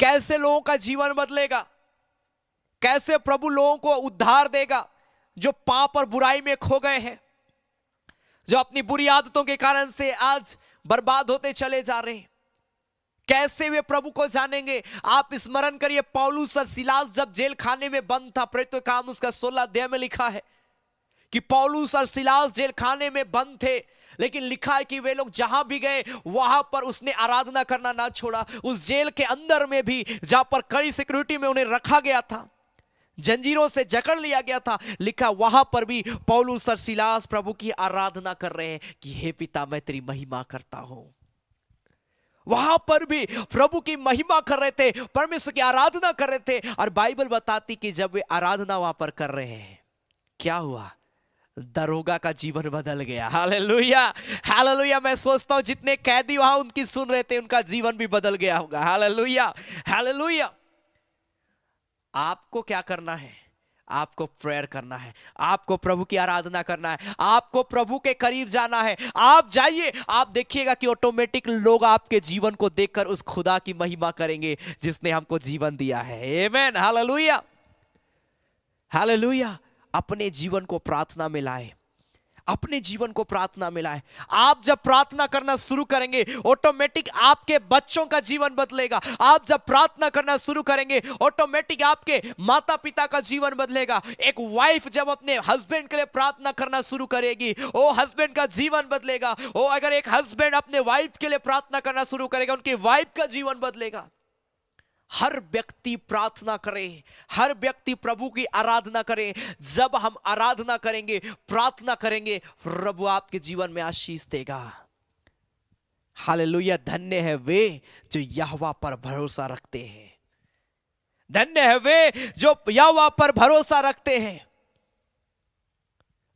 कैसे लोगों का जीवन बदलेगा, कैसे प्रभु लोगों को उद्धार देगा जो पाप और बुराई में खो गए हैं, जो अपनी बुरी आदतों के कारण से आज बर्बाद होते चले जा रहे हैं। कैसे वे प्रभु को जानेंगे? आप स्मरण करिए, पौलुस और सिलास जब जेल खाने में बंद था, प्रेरितों के काम उसका 16 अध्याय में लिखा है कि पौलुस और सिलास जेल खाने में बंद थे, लेकिन लिखा है कि वे लोग जहां भी गए वहां पर उसने आराधना करना ना छोड़ा। उस जेल के अंदर में भी, जहां पर कड़ी सिक्योरिटी में उन्हें रखा गया था, जंजीरों से जकड़ लिया गया था, लिखा वहां पर भी पौलुस और सिलास प्रभु की आराधना कर रहे हैं कि हे पिता, मैं तेरी महिमा करता हूं। वहां पर भी प्रभु की महिमा कर रहे थे, परमेश्वर की आराधना कर रहे थे। और बाइबल बताती कि जब वे आराधना वहां पर कर रहे हैं, क्या हुआ? दरोगा का जीवन बदल गया। Hallelujah, hallelujah. मैं सोचता हूं जितने कैदी वहां उनकी सुन रहे थे, उनका जीवन भी बदल गया होगा। Hallelujah, hallelujah. आपको क्या करना है? आपको प्रेयर करना है, आपको प्रभु की आराधना करना है, आपको प्रभु के करीब जाना है। आप जाइए, आप देखिएगा कि ऑटोमेटिक लोग आपके जीवन को देखकर उस खुदा की महिमा करेंगे जिसने हमको जीवन दिया है। आमेन, हालेलुया, हालेलुया। अपने जीवन को प्रार्थना में लाए, अपने जीवन को प्रार्थना में लाए। आप जब प्रार्थना करना शुरू करेंगे, ऑटोमेटिक आपके बच्चों का जीवन बदलेगा। आप जब प्रार्थना करना शुरू करेंगे, ऑटोमेटिक आपके माता पिता का जीवन बदलेगा। एक वाइफ जब अपने हस्बैंड के लिए प्रार्थना करना शुरू करेगी, वो हस्बैंड का जीवन बदलेगा। वो अगर एक हस्बैंड अपने वाइफ के लिए प्रार्थना करना शुरू करेगा, उनकी वाइफ का जीवन बदलेगा। हर व्यक्ति प्रार्थना करे, हर व्यक्ति प्रभु की आराधना करे। जब हम आराधना करेंगे, प्रार्थना करेंगे, प्रभु आपके जीवन में आशीष देगा। हालेलुया। धन्य है वे जो यहोवा पर भरोसा रखते हैं। धन्य है वे जो यहोवा पर भरोसा रखते हैं।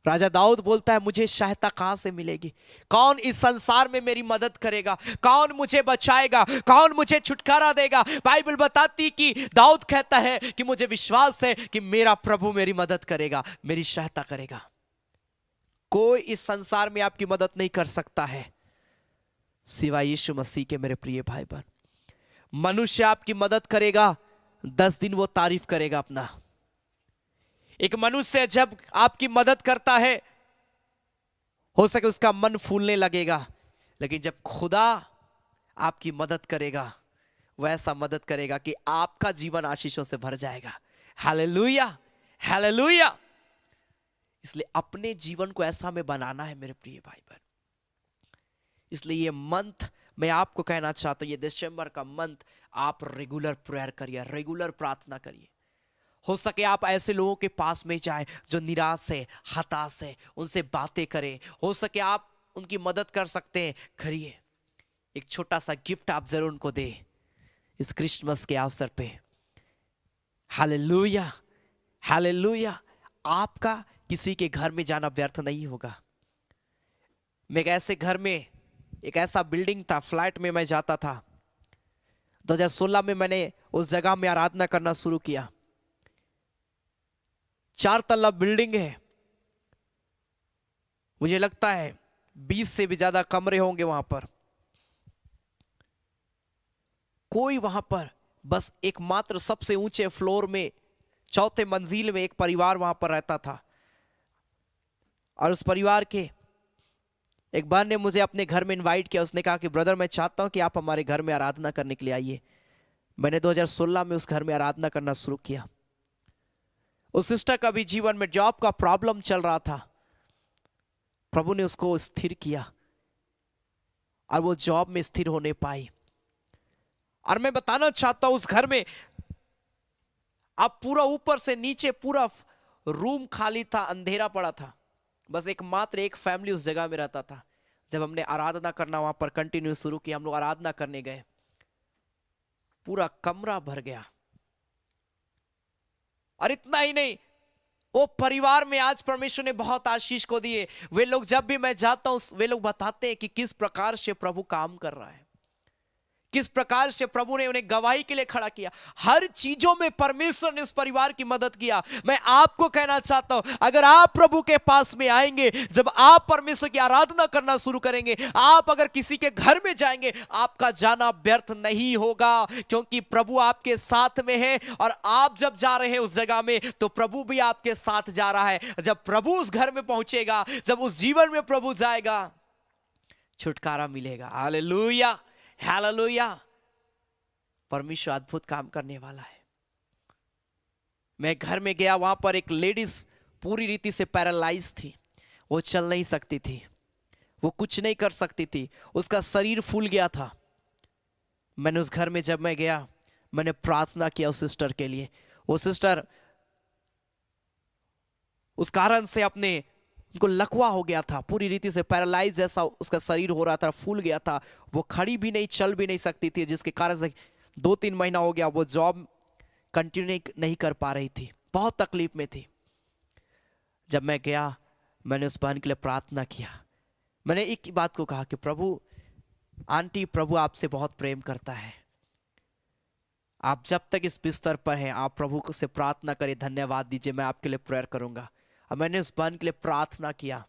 राजा दाऊद बोलता है, मुझे सहायता कहां से मिलेगी? कौन इस संसार में मेरी मदद करेगा? कौन मुझे बचाएगा? कौन मुझे छुटकारा देगा? बाइबल बताती कि दाऊद कहता है कि मुझे विश्वास है कि मेरा प्रभु मेरी मदद करेगा, मेरी सहायता करेगा। कोई इस संसार में आपकी मदद नहीं कर सकता है सिवाय यीशु मसीह के। मेरे प्रिय भाई बहन, मनुष्य आपकी मदद करेगा, 10 दिन वो तारीफ करेगा अपना। एक मनुष्य जब आपकी मदद करता है, हो सके उसका मन फूलने लगेगा, लेकिन जब खुदा आपकी मदद करेगा, वह ऐसा मदद करेगा कि आपका जीवन आशीषों से भर जाएगा। Hallelujah, hallelujah. इसलिए अपने जीवन को ऐसा हमें बनाना है मेरे प्रिय भाई बहन। इसलिए ये मंथ मैं आपको कहना चाहता हूं, ये दिसंबर का मंथ आप रेगुलर प्रेयर करिए, रेगुलर प्रार्थना करिए। हो सके आप ऐसे लोगों के पास में जाएं जो निराश है, हताश है, उनसे बातें करें। हो सके आप उनकी मदद कर सकते हैं, करिए। एक छोटा सा गिफ्ट आप जरूर उनको दें इस क्रिसमस के अवसर पे। Hallelujah, hallelujah. आपका किसी के घर में जाना व्यर्थ नहीं होगा। मैं एक ऐसे घर में, एक ऐसा बिल्डिंग था, फ्लैट में मैं जाता था। 2016 में मैंने उस जगह में आराधना करना शुरू किया। 4 तल्ला बिल्डिंग है, मुझे लगता है 20 से भी ज्यादा कमरे होंगे वहां पर। कोई वहां पर, बस एकमात्र सबसे ऊंचे फ्लोर में 4थे मंजिल में एक परिवार वहां पर रहता था। और उस परिवार के एक बहन ने मुझे अपने घर में इनवाइट किया। उसने कहा कि ब्रदर, मैं चाहता हूं कि आप हमारे घर में आराधना करने के लिए आइए। मैंने 2016 में उस घर में आराधना करना शुरू किया। उस सिस्टर का भी जीवन में जॉब का प्रॉब्लम चल रहा था। प्रभु ने उसको स्थिर किया और वो जॉब में स्थिर होने पाई। और मैं बताना चाहता हूं, उस घर में अब पूरा ऊपर से नीचे पूरा रूम खाली था, अंधेरा पड़ा था। बस एकमात्र एक फैमिली उस जगह में रहता था। जब हमने आराधना करना वहां पर कंटिन्यू शुरू किया, हम लोग आराधना करने गए, पूरा कमरा भर गया। और इतना ही नहीं, वो परिवार में आज परमेश्वर ने बहुत आशीष को दिए। वे लोग, जब भी मैं जाता हूं, वे लोग बताते हैं कि किस प्रकार से प्रभु काम कर रहा है, किस प्रकार से प्रभु ने उन्हें गवाही के लिए खड़ा किया। हर चीजों में परमेश्वर ने उस परिवार की मदद किया। मैं आपको कहना चाहता हूं, अगर आप प्रभु के पास में आएंगे, जब आप परमेश्वर की आराधना करना शुरू करेंगे, आप अगर किसी के घर में जाएंगे, आपका जाना व्यर्थ नहीं होगा, क्योंकि प्रभु आपके साथ में है। और आप जब जा रहे हैं उस जगह में, तो प्रभु भी आपके साथ जा रहा है। जब प्रभु उस घर में पहुंचेगा, जब उस जीवन में प्रभु जाएगा, छुटकारा मिलेगा। Hallelujah, hallelujah. परमेश्वर अद्भुत काम करने वाला है। मैं घर में गया, वहां पर एक लेडीज पूरी रीति से पैरालाइज थी। वो चल नहीं सकती थी, वो कुछ नहीं कर सकती थी, उसका शरीर फूल गया था। मैंने उस घर में जब मैं गया, मैंने प्रार्थना किया उस सिस्टर के लिए। वो सिस्टर उस कारण से अपने उनको लकवा हो गया था, पूरी रीति से पैरालाइज जैसा उसका शरीर हो रहा था, फूल गया था। वो खड़ी भी नहीं, चल भी नहीं सकती थी, जिसके कारण से 2-3 महीना हो गया वो जॉब कंटिन्यू नहीं कर पा रही थी, बहुत तकलीफ में थी। जब मैं गया, मैंने उस बहन के लिए प्रार्थना किया। मैंने एक ही बात को कहा कि प्रभु, आंटी, प्रभु आपसे बहुत प्रेम करता है। आप जब तक इस बिस्तर पर हैं, आप प्रभु से प्रार्थना करें, धन्यवाद दीजिए, मैं आपके लिए प्रेयर करूंगा। और मैंने उस बहन के लिए प्रार्थना किया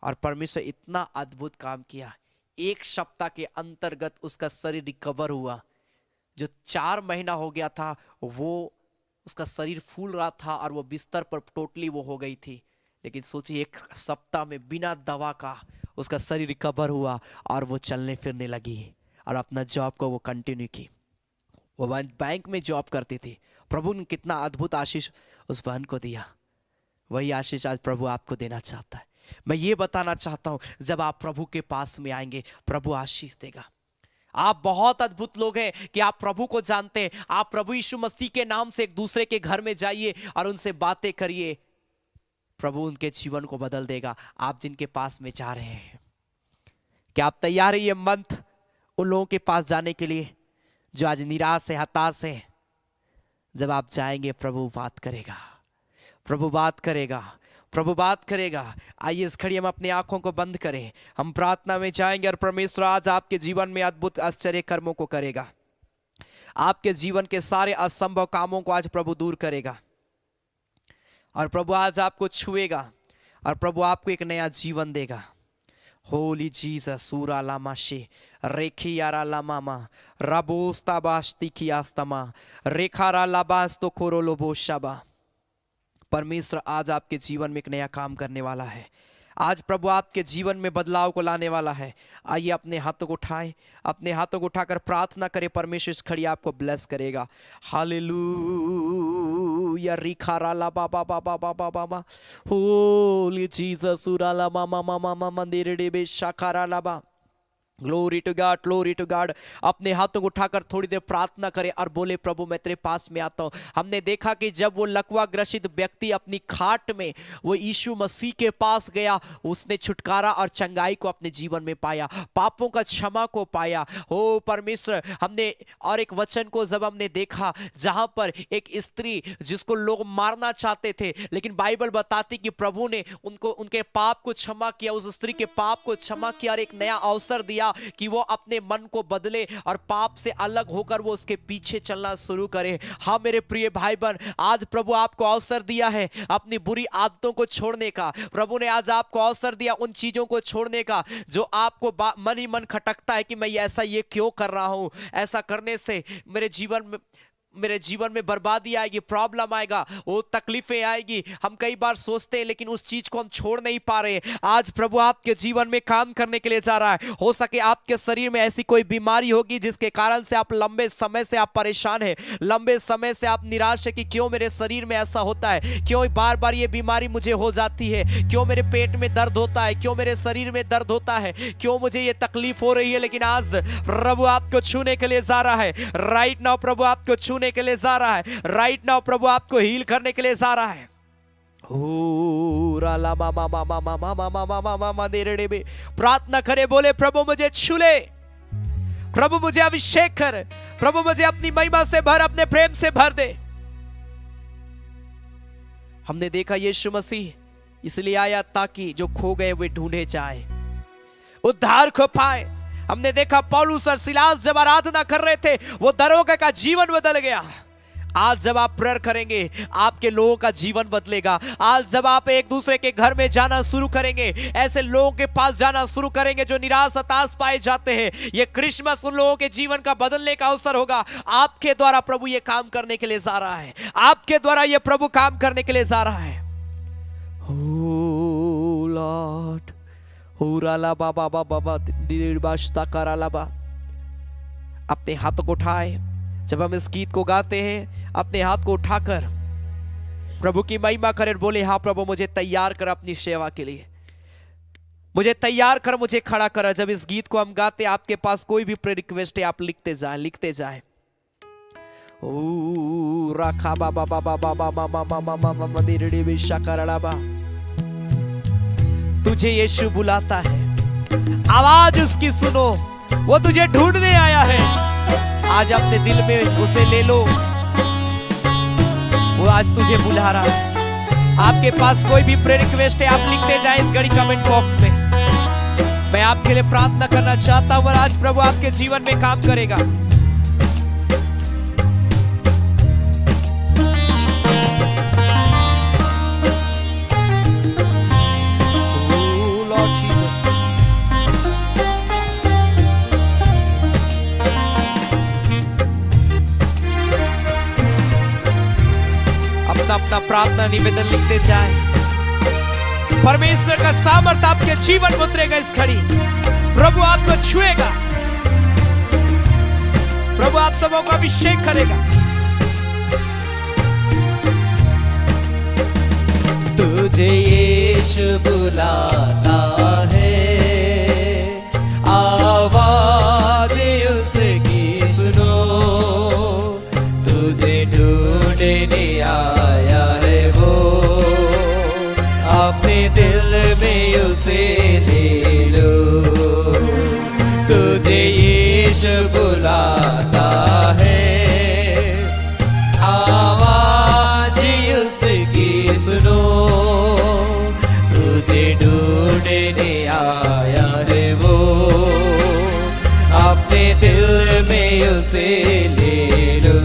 और परमेश्वर इतना अद्भुत काम किया। 1 सप्ताह के अंतर्गत उसका शरीर रिकवर हुआ। जो 4 महीना हो गया था, वो उसका शरीर फूल रहा था और वो बिस्तर पर टोटली वो हो गई थी। लेकिन सोचिए, 1 सप्ताह में बिना दवा का उसका शरीर रिकवर हुआ और वो चलने फिरने लगी और अपना जॉब को वो कंटिन्यू की। वो बैंक में जॉब करती थी। प्रभु ने कितना अद्भुत आशीष उस बहन को दिया। वही आशीष आज प्रभु आपको देना चाहता है। मैं ये बताना चाहता हूं, जब आप प्रभु के पास में आएंगे, प्रभु आशीष देगा। आप बहुत अद्भुत लोग हैं कि आप प्रभु को जानते हैं। आप प्रभु यीशु मसीह के नाम से एक दूसरे के घर में जाइए और उनसे बातें करिए, प्रभु उनके जीवन को बदल देगा। आप जिनके पास में जा रहे हैं, क्या आप तैयार हैं ये मंथ उन लोगों के पास जाने के लिए जो आज निराश है, हताश है? जब आप जाएंगे प्रभु बात करेगा, प्रभु बात करेगा, प्रभु बात करेगा। आइए इस घड़ी हम अपनी आंखों को बंद करें, हम प्रार्थना में जाएंगे और परमेश्वर आज आपके जीवन में अद्भुत आश्चर्य कर्मों को करेगा। आपके जीवन के सारे असंभव कामों को आज प्रभु दूर करेगा और प्रभु आज आपको छुएगा और प्रभु आपको एक नया जीवन देगा। होली जीसस सूरा लामा शे रेखी यारा लामा रबोस्ता बास्ती की आस्तमा रेखारा लाबास तो खोरो लोबोशाबा। परमेश्वर आज आपके जीवन में एक नया काम करने वाला है। आज प्रभु आपके जीवन में बदलाव को लाने वाला है। आइए अपने हाथों को उठाएं, अपने हाथों को उठाकर प्रार्थना करें। परमेश्वर इस घड़ी आपको ब्लेस करेगा। हालेलुया रिखारा ला बाबा बाबा बाबा बाबा होली जीसस उराला मामा मामा मामा मंदिर डेबे शाखारा लाबा। Glory to God, glory to God. अपने हाथों को उठाकर थोड़ी देर प्रार्थना करें और बोले प्रभु मैं तेरे पास में आता हूं। हमने देखा कि जब वो लकवा ग्रसित व्यक्ति अपनी खाट में वो यीशु मसीह के पास गया, उसने छुटकारा और चंगाई को अपने जीवन में पाया, पापों का क्षमा को पाया। हो परमेश्वर, हमने और एक वचन को जब हमने देखा जहां पर एक स्त्री जिसको लोग मारना चाहते थे, लेकिन बाइबल बताती कि प्रभु ने उनको उनके पाप को क्षमा किया, उस स्त्री के पाप को क्षमा किया और एक नया अवसर दिया कि वो अपने मन को बदले और पाप से अलग होकर वो उसके पीछे चलना शुरू करे। हाँ मेरे प्रिय भाई बहन, आज प्रभु आपको अवसर दिया है अपनी बुरी आदतों को छोड़ने का। प्रभु ने आज आपको अवसर दिया उन चीजों को छोड़ने का जो आपको मन ही मन खटकता है कि मैं ये क्यों कर रहा हूं। ऐसा करने से मेरे जीवन में बर्बादी आएगी, प्रॉब्लम आएगा, वो तकलीफें आएगी। हम कई बार सोचते हैं लेकिन उस चीज को हम छोड़ नहीं पा रहे। आज प्रभु आपके जीवन में काम करने के लिए जा रहा है। हो सके आपके शरीर में ऐसी कोई बीमारी होगी जिसके कारण से आप लंबे समय से आप परेशान हैं, लंबे समय से आप निराश है कि क्यों मेरे शरीर में ऐसा होता है, क्यों बार बार ये बीमारी मुझे हो जाती है, क्यों मेरे पेट में दर्द होता है, क्यों मेरे शरीर में दर्द होता है, क्यों मुझे ये तकलीफ हो रही है। लेकिन आज प्रभु आपको छूने के लिए जा रहा है। राइट नाउ प्रभु आपको छूने के लिए जा रहा है। राइट नाउ प्रभु आपको हील करने के लिए जा रहा है। प्रार्थना करे, बोले प्रभु मुझे छू ले, प्रभु मुझे अभिषेक कर, प्रभु मुझे अपनी महिमा से भर, अपने प्रेम से भर दे। हमने देखा यीशु मसीह इसलिए आया ताकि जो खो गए वे ढूंढे जाए, उद्धार को पाए। हमने देखा पौलुस और सिलास जब आराधना कर रहे थे, वो दरोगा का जीवन बदल गया। आज जब आप प्रेयर करेंगे आपके लोगों का जीवन बदलेगा। आज जब आप एक दूसरे के घर में जाना शुरू करेंगे, ऐसे लोगों के पास जाना शुरू करेंगे जो निराश हताश पाए जाते हैं, ये क्रिसमस उन लोगों के जीवन का बदलने का अवसर होगा। आपके द्वारा प्रभु ये काम करने के लिए जा रहा है, आपके द्वारा ये प्रभु काम करने के लिए जा रहा है। Oh Lord, अपने हाथों को उठाए। जब हम इस गीत को गाते हैं अपने हाथ को उठाकर प्रभु की महिमा करें, बोले हाँ प्रभु मुझे तैयार कर अपनी सेवा के लिए, मुझे तैयार कर, मुझे खड़ा कर। जब इस गीत को हम गाते, आपके पास कोई भी प्रे रिक्वेस्ट है आप लिखते जाएं, लिखते जाएं। ओ राखा बाबा बाबा बाबा बाबा बाबा मंदिर विशाखा, तुझे यीशु बुलाता है, आवाज उसकी सुनो, वो तुझे ढूंढने आया है। आज अपने दिल में उसे ले लो, वो आज तुझे बुला रहा है। आपके पास कोई भी प्रेयर रिक्वेस्ट है आप लिखते जाएं इस घड़ी कमेंट बॉक्स में। मैं आपके लिए प्रार्थना करना चाहता हूं और आज प्रभु आपके जीवन में काम करेगा। अपना प्रार्थना निवेदन लिखते जाए। परमेश्वर का सामर्थ आपके जीवन में उतरेगा इस घड़ी। प्रभु आपको छुएगा, प्रभु आप सबों को अभिषेक करेगा।
तुझे यीशु बुलाता है, आवाज उसकी सुनो, तुझे ढूंढने आया है वो, अपने दिल में उसे ले लो। उसे ले लो,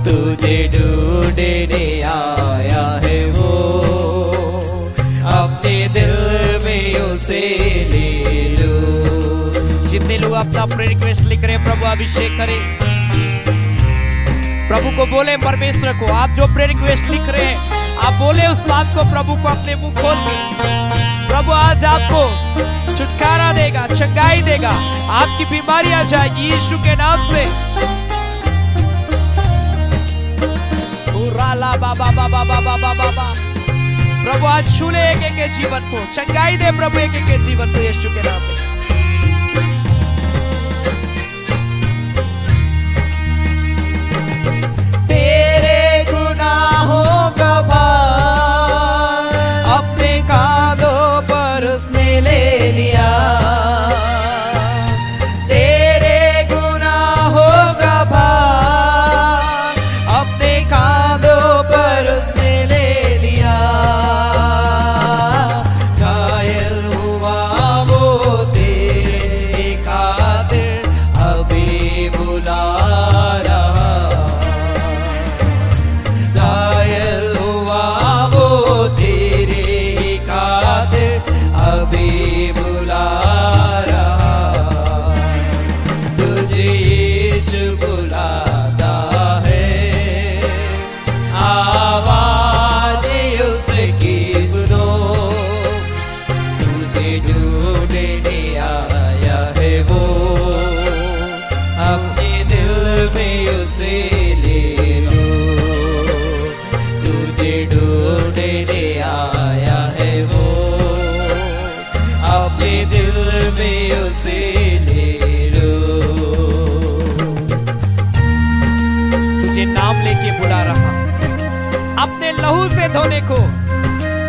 तुझे ढूंढने आया है वो, अपने दिल में उसे ले लो। जितने लोग अपना प्रेयर रिक्वेस्ट लिख रहे हैं, प्रभु अभिषेक करें, प्रभु को बोले, परमेश्वर को आप जो प्रेयर रिक्वेस्ट लिख रहे हैं आप बोले उस बात को प्रभु को अपने मुंह खोल के। प्रभु आज आपको छुटकारा देगा, चंगाई देगा, आपकी बीमारियां जाएगी यीशु के नाम से। बाबा बाबा बाबा बाबा प्रभु आज छू ले एक एक जीवन को, चंगाई दे प्रभु एक एक जीवन को यीशु के नाम में। लहू से धोने को,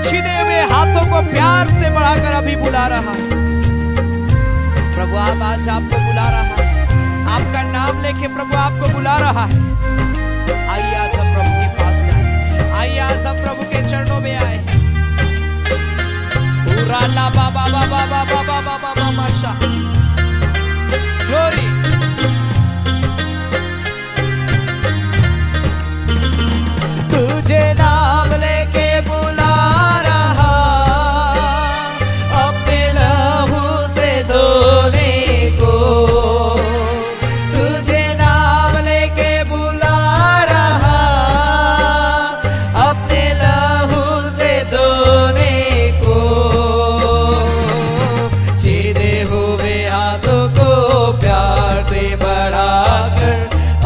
छिने हुए हाथों को प्यार से बढ़ाकर अभी बुला रहा। प्रभु आप आज आपको बुला रहा, आपका नाम लेके प्रभु आपको बुला रहा है। आइए आज हम प्रभु के पास जाए, आइए आज हम प्रभु के चरणों में आए। बाबा बाबा बाबा बाबा बाबा माशा ग्लोरी। तुझे नाम लेके बुला रहा, अपने लहू से धोने को। तुझे नाम लेके बुला रहा, अपने लहू से धोने को। सीधे हुए हाथों को प्यार से बढ़ाकर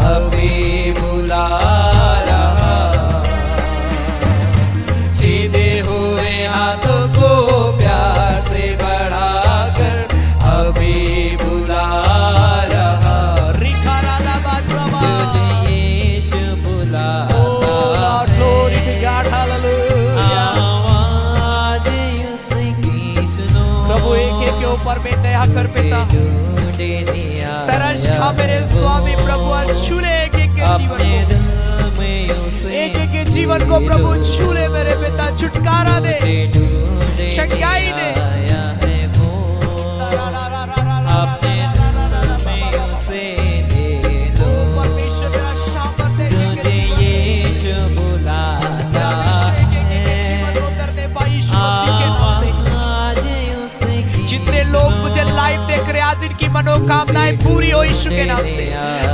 अभी बुला ऊपर में दया कर पिता, तरस खा मेरे स्वामी प्रभु, छू ले एक एक जीवन को, एक एक जीवन को प्रभु छू ले मेरे पिता, छुटकारा दे, चंगाई दे। परमेश्वर तेरा सामर्थ्य तुझे यीशु बुलाता है। जितने लोग मुझे लाइव देख रहे आज इनकी मनोकामनाएं पूरी हो यीशु के नाम से।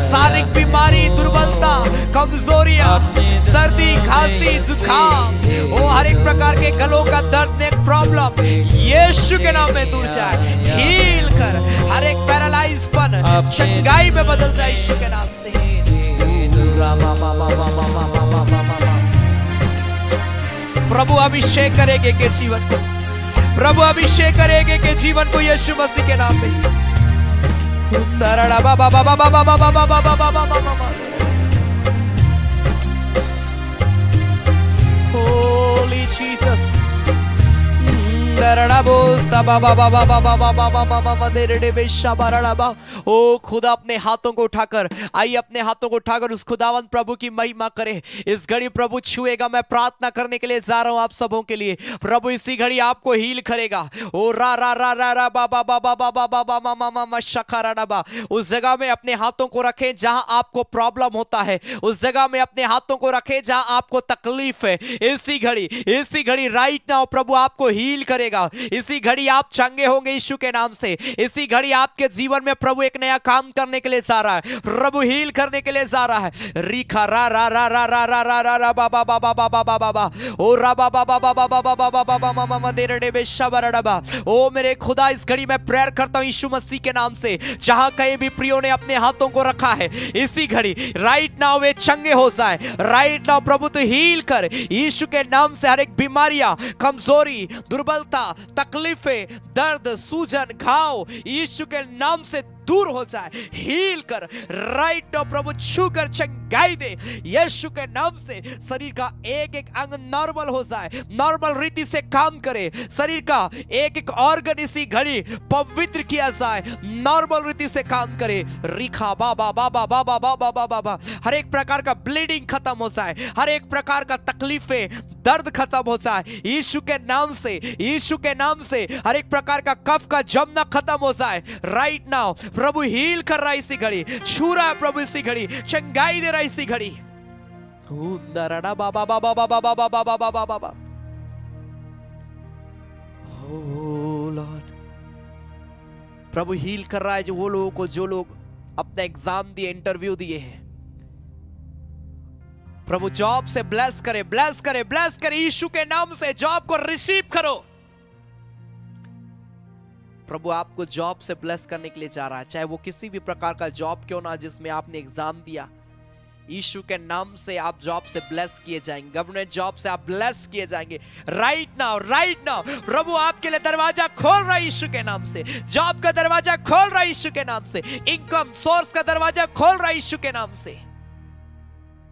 शारीरिक बीमारी, दुर्बलता, कमजोरियां, सर्दी, खांसी, जुकाम, वो हर एक प्रकार के गलों का दर्द, नेक प्रॉब्लम यीशु के नाम में दूर जाए, हील कर। हर एक पैरालाइज्डपन चंगाई में बदल जाए यीशु के नाम से। प्रभु अभिषेक करेंगे के जीवन को, प्रभु अभिषेक करेंगे के जीवन को यीशु मसीह के नाम में। Holy Jesus, ओ खुदा अपने हाथों को उठाकर, आइए अपने हाथों को उठाकर उस खुदावंत प्रभु की महिमा करें। इस घड़ी प्रभु छुएगा। मैं प्रार्थना करने के लिए जा रहा हूं आप सबों के लिए। प्रभु इसी घड़ी आपको हील करेगा। ओ रा रा रा रा रा बा बा बा बा बा बा बा बा मा मा मा मा शकारा डा बा। उस जगह में अपने हाथों को रखें जहां आपको प्रॉब्लम होता है, उस जगह में अपने हाथों को रखें जहां आपको तकलीफ है। इसी घड़ी राइट नाउ प्रभु आपको हील करेगा। इसी घड़ी आप चंगे होंगे यीशु के नाम से। इसी घड़ी आपके जीवन में प्रभु एक नया काम करने के लिए जा रहा है। प्रभु हील करने के लिए जा रहा है। रिखा रा रा रा रा रा रा रा रा रा बा बा बा बा बा बा बा बा बा ओ रा बा बा बा बा बा बा बा बा बा बा मा मा मा दे रे बे शबरा बा। ओ मेरे खुदा इस घड़ी मैं प्रेयर करता हूं यीशु मसीह के नाम से, जहां कहीं भी प्रियो ने अपने हाथों को रखा है इसी घड़ी राइट नाउ वे चंगे हो जाए। राइट नाउ प्रभु तो हील कर यीशु के नाम से। हर एक बीमारियां, कमजोरी, दुर्बलता, तकलीफें, दर्द, सूजन, घाव यीशु के नाम से दूर हो जाए। हील कर राइट नाउ प्रभु, छू कर चंगाई दे यीशु के नाम से। शरीर का एक एक अंग नॉर्मल हो जाए, नॉर्मल रीति से काम करे। शरीर का एक एक ऑर्गन इसी घड़ी पवित्र किया जाए, नॉर्मल रीति से काम करे। रिखा बाबा बाबा बाबा बाबा बाबा बा। हर एक प्रकार का ब्लीडिंग खत्म हो जाए, हर एक प्रकार का तकलीफें, दर्द खत्म हो जाए यीशु के नाम से। यीशु के नाम से हर एक प्रकार का कफ का जमना खत्म हो जाए। राइट नाउ प्रभु हील कर रहा है इसी घड़ी, छू रहा है प्रभु इसी घड़ी, चंगाई दे रहा है इसी घड़ी। बाबा बाबा बाबा बाबा बाबा बाबा बाबा। ओ लॉर्ड प्रभु हील कर रहा है जो वो लोगों को, जो लोग अपना एग्जाम दिए, इंटरव्यू दिए हैं। प्रभु जॉब से ब्लेस करे, ब्लेस करे, ब्लेस करे यीशु के नाम से। जॉब को रिसीव करो। प्रभु आपको जॉब से ब्लेस करने के लिए जा रहा है, चाहे वो किसी भी प्रकार का जॉब क्यों ना जिसमें आपने एग्जाम दिया। यीशु के नाम से आप जॉब से ब्लेस किए जाएंगे, गवर्नमेंट जॉब से आप ब्लेस किए जाएंगे। राइट नाउ प्रभु आपके लिए दरवाजा खोल रहा है यीशु के नाम से। जॉब का दरवाजा खोल रहा है यीशु के नाम से। इनकम सोर्स का दरवाजा खोल रहा है यीशु के नाम से।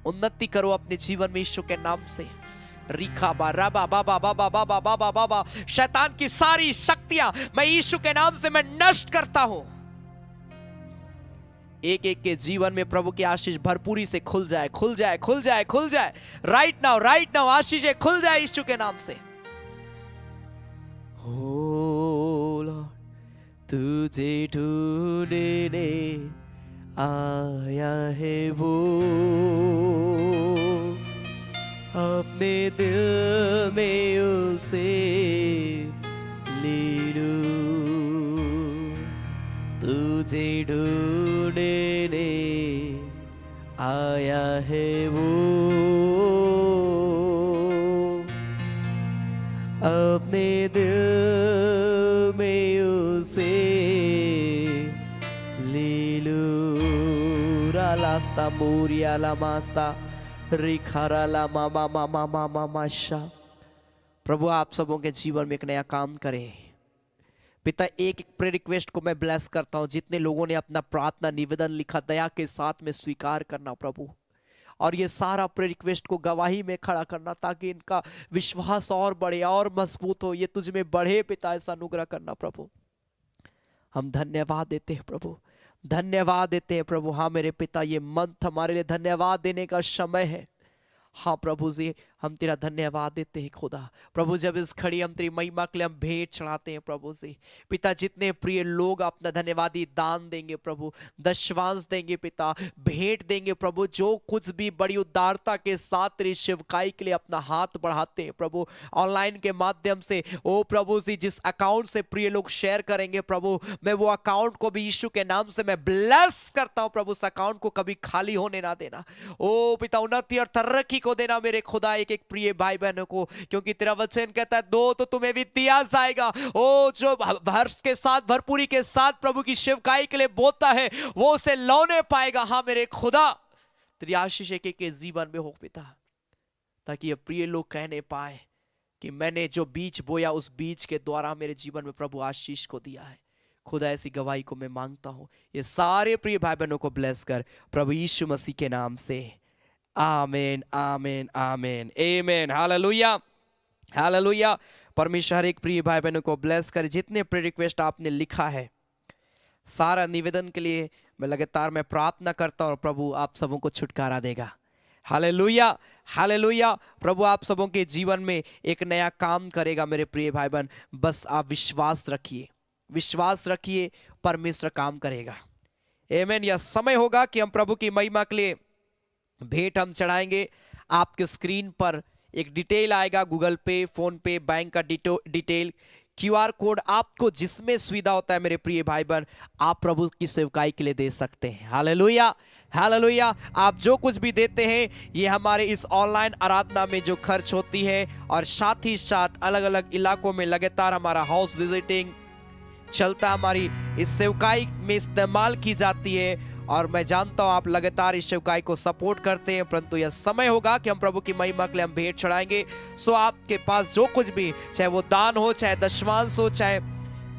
उन्नति करो अपने जीवन में यीशु के नाम से। रिखा बाबा बाबा बाबा बाबा बाबा बाबा। शैतान की सारी शक्तियां मैं यीशु के नाम से मैं नष्ट करता हूं। एक एक के जीवन में प्रभु की आशीष भरपूरी से खुल जाए, खुल जाए, खुल जाए, खुल जाए। राइट नाउ आशीषें खुल जाए यीशु के नाम से। हो लॉर्ड तुझे ढूंढने आया है वो, अपने दिल में उसे ले लूं। तुझे ढूंढने आया है वो, अपने दिल में उसे ले लूं। रास्ता मोरिया ला मास्ता रिखारा ला मामा मामा मामा माशा। प्रभु आप सबों के जीवन में एक नया काम करें पिता। एक एक प्रे रिक्वेस्ट को मैं ब्लेस करता हूं। जितने लोगों ने अपना प्रार्थना निवेदन लिखा दया के साथ में स्वीकार करना प्रभु, और ये सारा प्रे रिक्वेस्ट को गवाही में खड़ा करना ताकि इनका विश्वास और बढ़े और मजबूत हो, ये तुझ में बढ़े पिता। ऐसा अनुग्रह करना प्रभु। हम धन्यवाद देते हैं प्रभु, धन्यवाद देते हैं प्रभु। हाँ मेरे पिता, ये मंथ हमारे लिए धन्यवाद देने का समय है। हाँ प्रभु जी, हम तेरा धन्यवाद देते हैं खुदा। प्रभु जब इस खड़ी हम तेरी महिमा के लिए हम भेंट चढ़ाते हैं प्रभु जी। पिता जितने प्रिय लोग अपना धन्यवादी दान देंगे प्रभु, दशवांश देंगे पिता, भेंट देंगे प्रभु, जो कुछ भी बड़ी उदारता के साथ तेरी सेवकाई के लिए अपना हाथ बढ़ाते हैं प्रभु, ऑनलाइन के माध्यम से ओ प्रभु जी जिस अकाउंट से प्रिय लोग शेयर करेंगे प्रभु, मैं वो अकाउंट को भी यीशु के नाम से मैं ब्लेस करता हूं प्रभु। उस अकाउंट को कभी खाली होने ना देना ओ पिता, उन्नति और तरक्की को देना मेरे खुदा एक एक प्रिय भाई बहनों को, क्योंकि तेरा वचन कहता है दो तो तुम्हें भी दिया जाएगा। ओ जो हर्ष के साथ भरपूरी के साथ प्रभु की सेवकाई के लिए बोता है वो उसे लौने पाएगा। हाँ मेरे खुदा, तेरी आशीष एक एक के जीवन में हो पिता, ताकि ये प्रिय लोग कहने पाए कि मैंने जो बीज बोया उस बीज के द्वारा मेरे जीवन में प्रभु आशीष को दिया है। खुदा ऐसी गवाही को मैं मांगता हूं। ये सारे प्रिय भाई बहनों को ब्लेस कर प्रभु यीशु मसीह के नाम से। आमीन आमीन आमीन आमीन। Hallelujah hallelujah.
परमेश्वर हर एक प्रिय भाई बहनों को ब्लेस करे। जितने प्रे रिक्वेस्ट आपने लिखा है, सारा निवेदन के लिए मैं लगातार प्रार्थना करता हूँ और प्रभु आप सबों को छुटकारा देगा। Hallelujah, hallelujah. प्रभु आप सबों के जीवन में एक नया काम करेगा मेरे प्रिय भाई बहन। बस आप विश्वास रखिए, विश्वास रखिए, परमेश्वर काम करेगा। आमीन। यह समय होगा कि हम प्रभु की महिमा के लिए भेंट हम चढ़ाएंगे। आपके स्क्रीन पर एक डिटेल आएगा, गूगल पे, फोन पे, बैंक का डिटेल, QR कोड, आपको जिसमें सुविधा होता है मेरे प्रिय भाई बहन, आप प्रभु की सेवकाई के लिए दे सकते हैं। Hallelujah, hallelujah. आप जो कुछ भी देते हैं ये हमारे इस ऑनलाइन आराधना में जो खर्च होती है, और साथ ही साथ अलग अलग इलाकों में लगातार हमारा हाउस विजिटिंग चलता, हमारी इस सेवकाई में इस्तेमाल की जाती है। और मैं जानता हूं आप लगातार इस सेवकाई को सपोर्ट करते हैं, परंतु यह समय होगा कि हम प्रभु की महिमा के लिए हम भेंट चढ़ाएंगे। सो आपके पास जो कुछ भी, चाहे वो दान हो, चाहे दशमांश हो, चाहे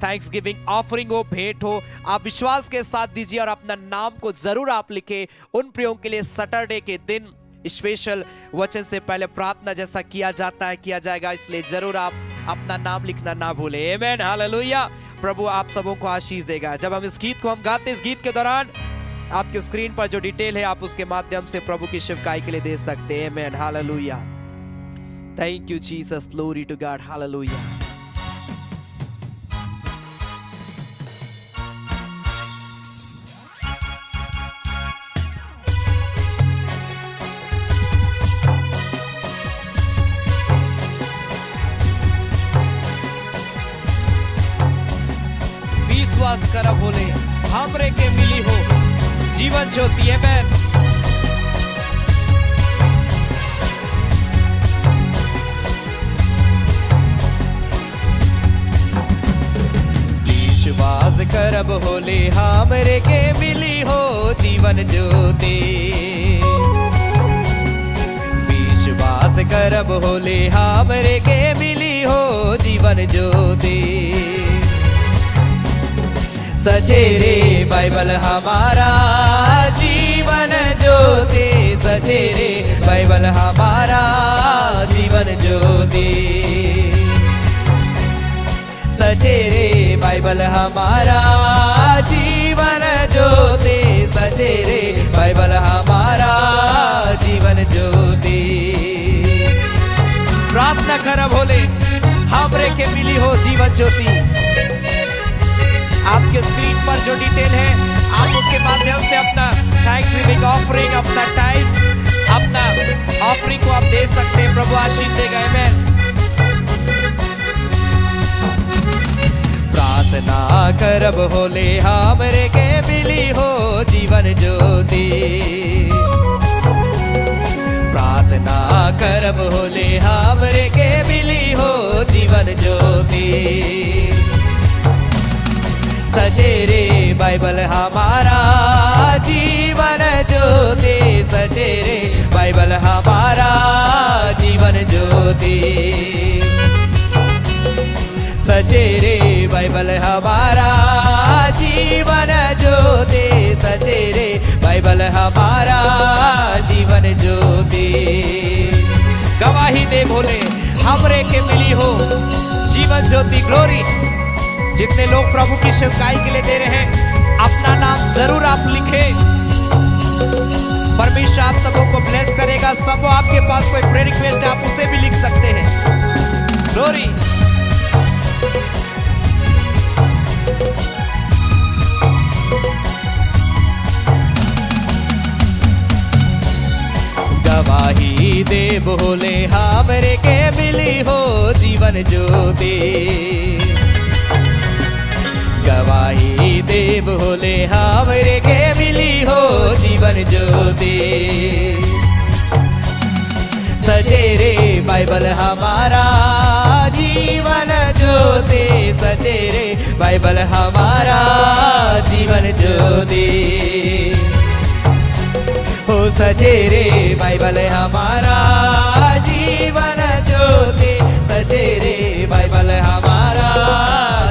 थैंक्स गिविंग ऑफरिंग हो, भेंट हो, आप विश्वास के साथ दीजिए और अपना नाम को जरूर आप लिखे। उन प्रियों के लिए सैटरडे के दिन स्पेशल वचन से पहले प्रार्थना जैसा किया जाता है, किया जाएगा, इसलिए जरूर आप अपना नाम लिखना ना भूले। आमीन, हालेलुया। प्रभु आप सबों को आशीष देगा। जब हम इस गीत को हम गाते, इस गीत के दौरान आपके स्क्रीन पर जो डिटेल है आप उसके माध्यम से प्रभु की सेवकाई के लिए दे सकते हैं। आमीन, hallelujah. Thank you Jesus, glory to God, hallelujah. विश्वास कर बोले, हमरे के मिली हो जीवन ज्योति। आमीन। विश्वास करब होले, हमरे के मिली हो जीवन ज्योति। विश्वास करब होले, हमरे के मिली हो जीवन ज्योति। सचेरे बाइबल हमारा जीवन ज्योति, सचेरे बाइबल हमारा जीवन ज्योति। सचेरे बाइबल हमारा जीवन ज्योति, सचेरे बाइबल हमारा जीवन ज्योति। प्रार्थना कर भोले, हमरे के मिली हो जीवन ज्योति। आपके स्क्रीन पर जो डिटेल है आप उसके माध्यम से अपना थैंक्स गिविंग ऑफरिंग, अपना टाइम, अपना ऑफरिंग को आप दे सकते हैं। प्रभु आशीष देगा। आमीन। प्रार्थना करब होले, हमरे के मिली हो जीवन ज्योति। प्रार्थना करब होले, हमरे के मिली हो जीवन ज्योति। सचेरे बाइबल हमारा जीवन ज्योति, सचेरे बाइबल हमारा जीवन ज्योति। सचेरे बाइबल हमारा जीवन ज्योति, सचेरे बाइबल हमारा जीवन ज्योति। गवाही दे भोले, हमरे के मिली हो जीवन ज्योति। ग्लोरी। जितने लोग प्रभु की सेवकाई के लिए दे रहे हैं, अपना नाम जरूर आप लिखें। परमेश्वर आप सबों को ब्लेस करेगा। सबो आपके पास कोई प्रेयर रिक्वेस्ट है, आप उसे भी लिख सकते हैं। ग्लोरी। गवाही दे बोले, हमरे के मिली हो जीवन ज्योति। गवाही दे बोले, हमरे के मिली हो जीवन ज्योति। सचेरे बाइबल हमारा जीवन ज्योति, सचेरे बाइबल हमारा जीवन ज्योति। हो सचेरे बाइबल हमारा जीवन ज्योति, सचेरे बाइबल हमारा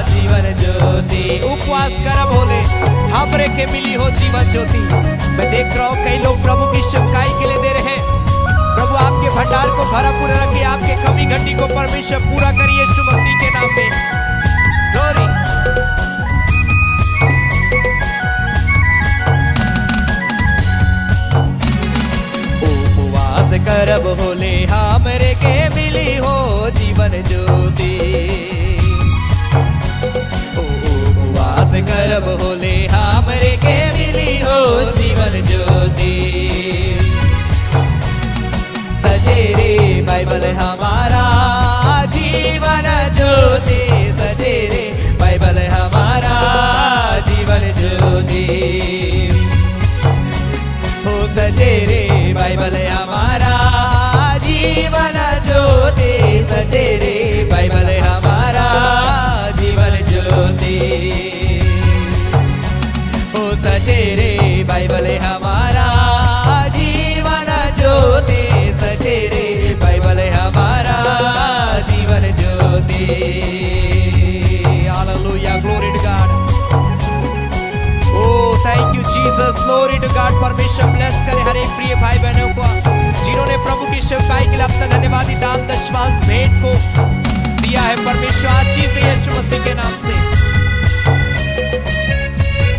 जीवन ज्योति। उपवास कर बोले, हमरे के मिली हो जीवन ज्योति। मैं देख रहा हूँ कई लोग प्रभु की सेवकाई के लिए दे रहे हैं। प्रभु आपके
भंडार को भरा पूरा रखिए, आपके कमी घटी को परमेश्वर पूरा करिए यीशु मसीह के नाम में। ग्लोरी। उपवास करब होले हमरे के मिली हो जीवन ज्योति। उपवास करब होले हमरे के मिली हो जीवन ज्योति। सजे रे बाइबल हमारा जीवन ज्योति, सजे रे बाइबल हमारा जीवन ज्योति। हो सजे रे बाइबल हमारा जीवन ज्योति, सजे रे बाइबल हमारा जीवन ज्योति। हो सजे रे बाइबल हमारा जीवन ज्योति, सजे रे बाइबल हमारा जीवन ज्योति। Hallelujah, glory to God. Oh thank you Jesus, glory to God. परमेश्वर ब्लेस करे हर एक प्रिय भाई बहनों को जिन्होंने प्रभु की सेवकाई के लिए अपना धन्यवादी दान दशमांश भेंट को दिया है। परमेश्वर आशीष दे यीशु मसीह के नाम से।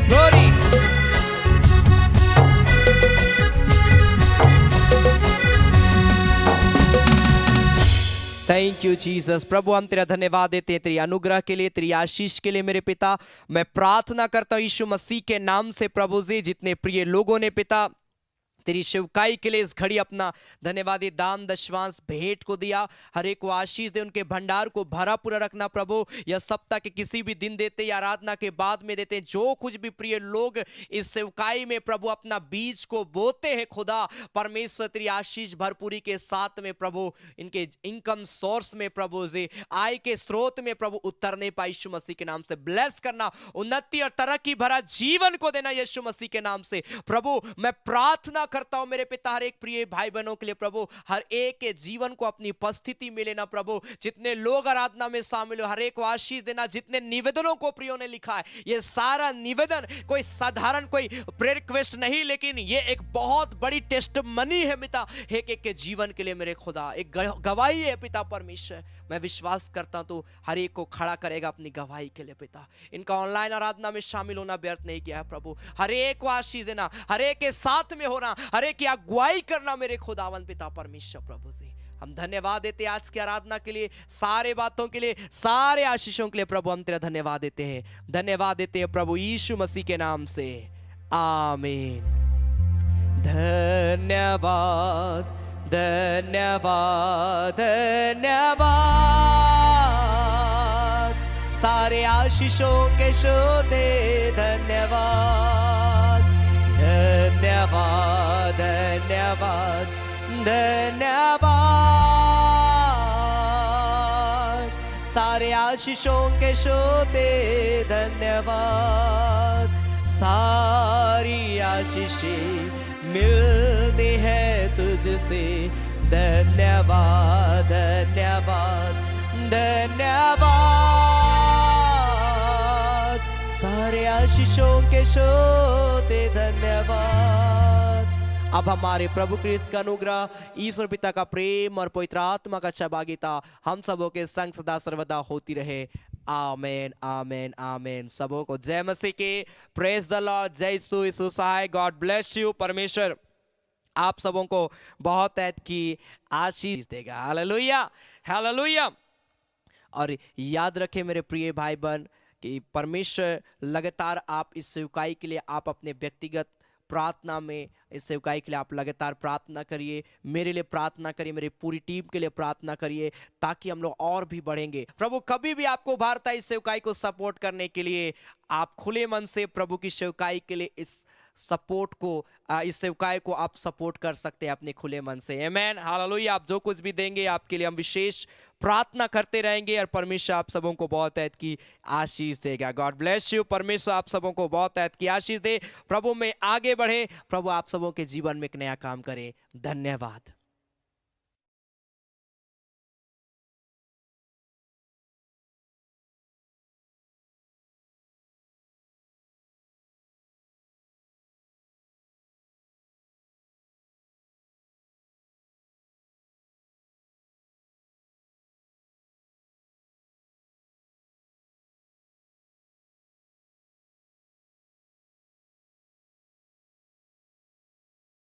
ग्लोरी। Thank you Jesus. प्रभु हम तेरा धन्यवाद देते हैं तेरी अनुग्रह के लिए, तेरी आशीष के लिए। मेरे पिता मैं प्रार्थना करता हूँ यीशु मसीह के नाम से प्रभु जी, जितने प्रिय लोगों ने पिता तेरी सेवकाई के लिए इस घड़ी अपना धन्यवादी दान दशमांश भेंट को दिया, हर एक को आशीष दे, उनके भंडार को भरा पूरा रखना प्रभु। यह सप्ताह के किसी भी दिन देते या आराधना के बाद में देते, जो कुछ भी प्रिय लोग इस सेवकाई में प्रभु अपना बीज को बोते हैं खुदा परमेश्वर तेरी आशीष भरपूरी के साथ में प्रभु इनके इनकम सोर्स में प्रभु जी आय के स्रोत में प्रभु उतरने पाए यीशु मसीह के नाम से। ब्लेस करना, उन्नति और तरक्की भरा जीवन को देना यीशु मसीह के नाम से। प्रभु मैं प्रार्थना करता हूं मेरे पिता हर एक प्रिय भाई बहनों के लिए प्रभु, हर एक के जीवन को अपनी उपस्थिति में लेना प्रभु। जितने लोग आराधना में शामिल हो हर एक को आशीष देना। जितने निवेदनों को प्रियों ने लिखा है, ये सारा निवेदन कोई साधारण कोई प्रेयर रिक्वेस्ट नहीं, लेकिन ये एक बहुत बड़ी टेस्टमनी है पिता एक एक के जीवन के लिए मेरे खुदा, एक गवाही है पिता परमेश्वर। मैं विश्वास करता हूं तो हर एक को खड़ा करेगा अपनी गवाही के लिए पिता। इनका ऑनलाइन आराधना में शामिल होना व्यर्थ नहीं किया है प्रभु। हर एक को आशीष देना, हर एक के साथ में होना, हर एक की अगुवाई करना मेरे खुदावन पिता परमेश्वर प्रभु जी। हम धन्यवाद देते हैं आज की आराधना के लिए, सारे बातों के लिए, सारे आशीषों के लिए प्रभु हम तेरा धन्यवाद देते हैं। धन्यवाद देते हैं प्रभु यीशु मसीह के नाम से, आमीन। धन्यवाद धन्यवाद धन्यवाद, सारे आशीषों के शोधे धन्यवाद। धन्यवाद धन्यवाद धन्यवाद, सारे आशीषों के शोधे धन्यवाद। सारी आशीषें मिलती है तुझसे, धन्यवाद धन्यवाद धन्यवाद, सारे आशीषों के शोधे धन्यवाद। अब हमारे प्रभु क्रिस्त का अनुग्रह, ईश्वर पिता का प्रेम और पवित्र आत्मा का सहभागिता हम सबों के संग सदा सर्वदा होती रहे। आमेन आमेन आमेन। सबों को जय मसीह के, प्रेज द लॉर्ड, जय यीशु, यीशु सहाय। God bless you. परमेश्वर आप सबों को बहुत ऐत की आशीष देगा। Hallelujah hallelujah. और याद रखें मेरे प्रिय भाई बहन कि परमेश्वर लगातार आप इस सेवकाई के लिए आप अपने व्यक्तिगत प्रार्थना में, इस सेवकाई के लिए आप लगातार प्रार्थना करिए, मेरे लिए प्रार्थना करिए, मेरी पूरी टीम के लिए प्रार्थना करिए, ताकि हम लोग और भी बढ़ेंगे। प्रभु कभी भी आपको उभारता है इस सेवकाई को सपोर्ट करने के लिए। आप खुले मन से प्रभु की सेवकाई के लिए इस सपोर्ट को, इस सेवकाई को आप सपोर्ट कर सकते हैं अपने खुले मन से। Amen hallelujah. आप जो कुछ भी देंगे आपके लिए हम विशेष प्रार्थना करते रहेंगे, और परमेश्वर आप सबों को बहुत ऐत की आशीष देगा। God bless you. परमेश्वर आप सबों को बहुत ऐत की आशीष दे। प्रभु में आगे बढ़े, प्रभु आप सबों के जीवन में एक नया काम करे। धन्यवाद।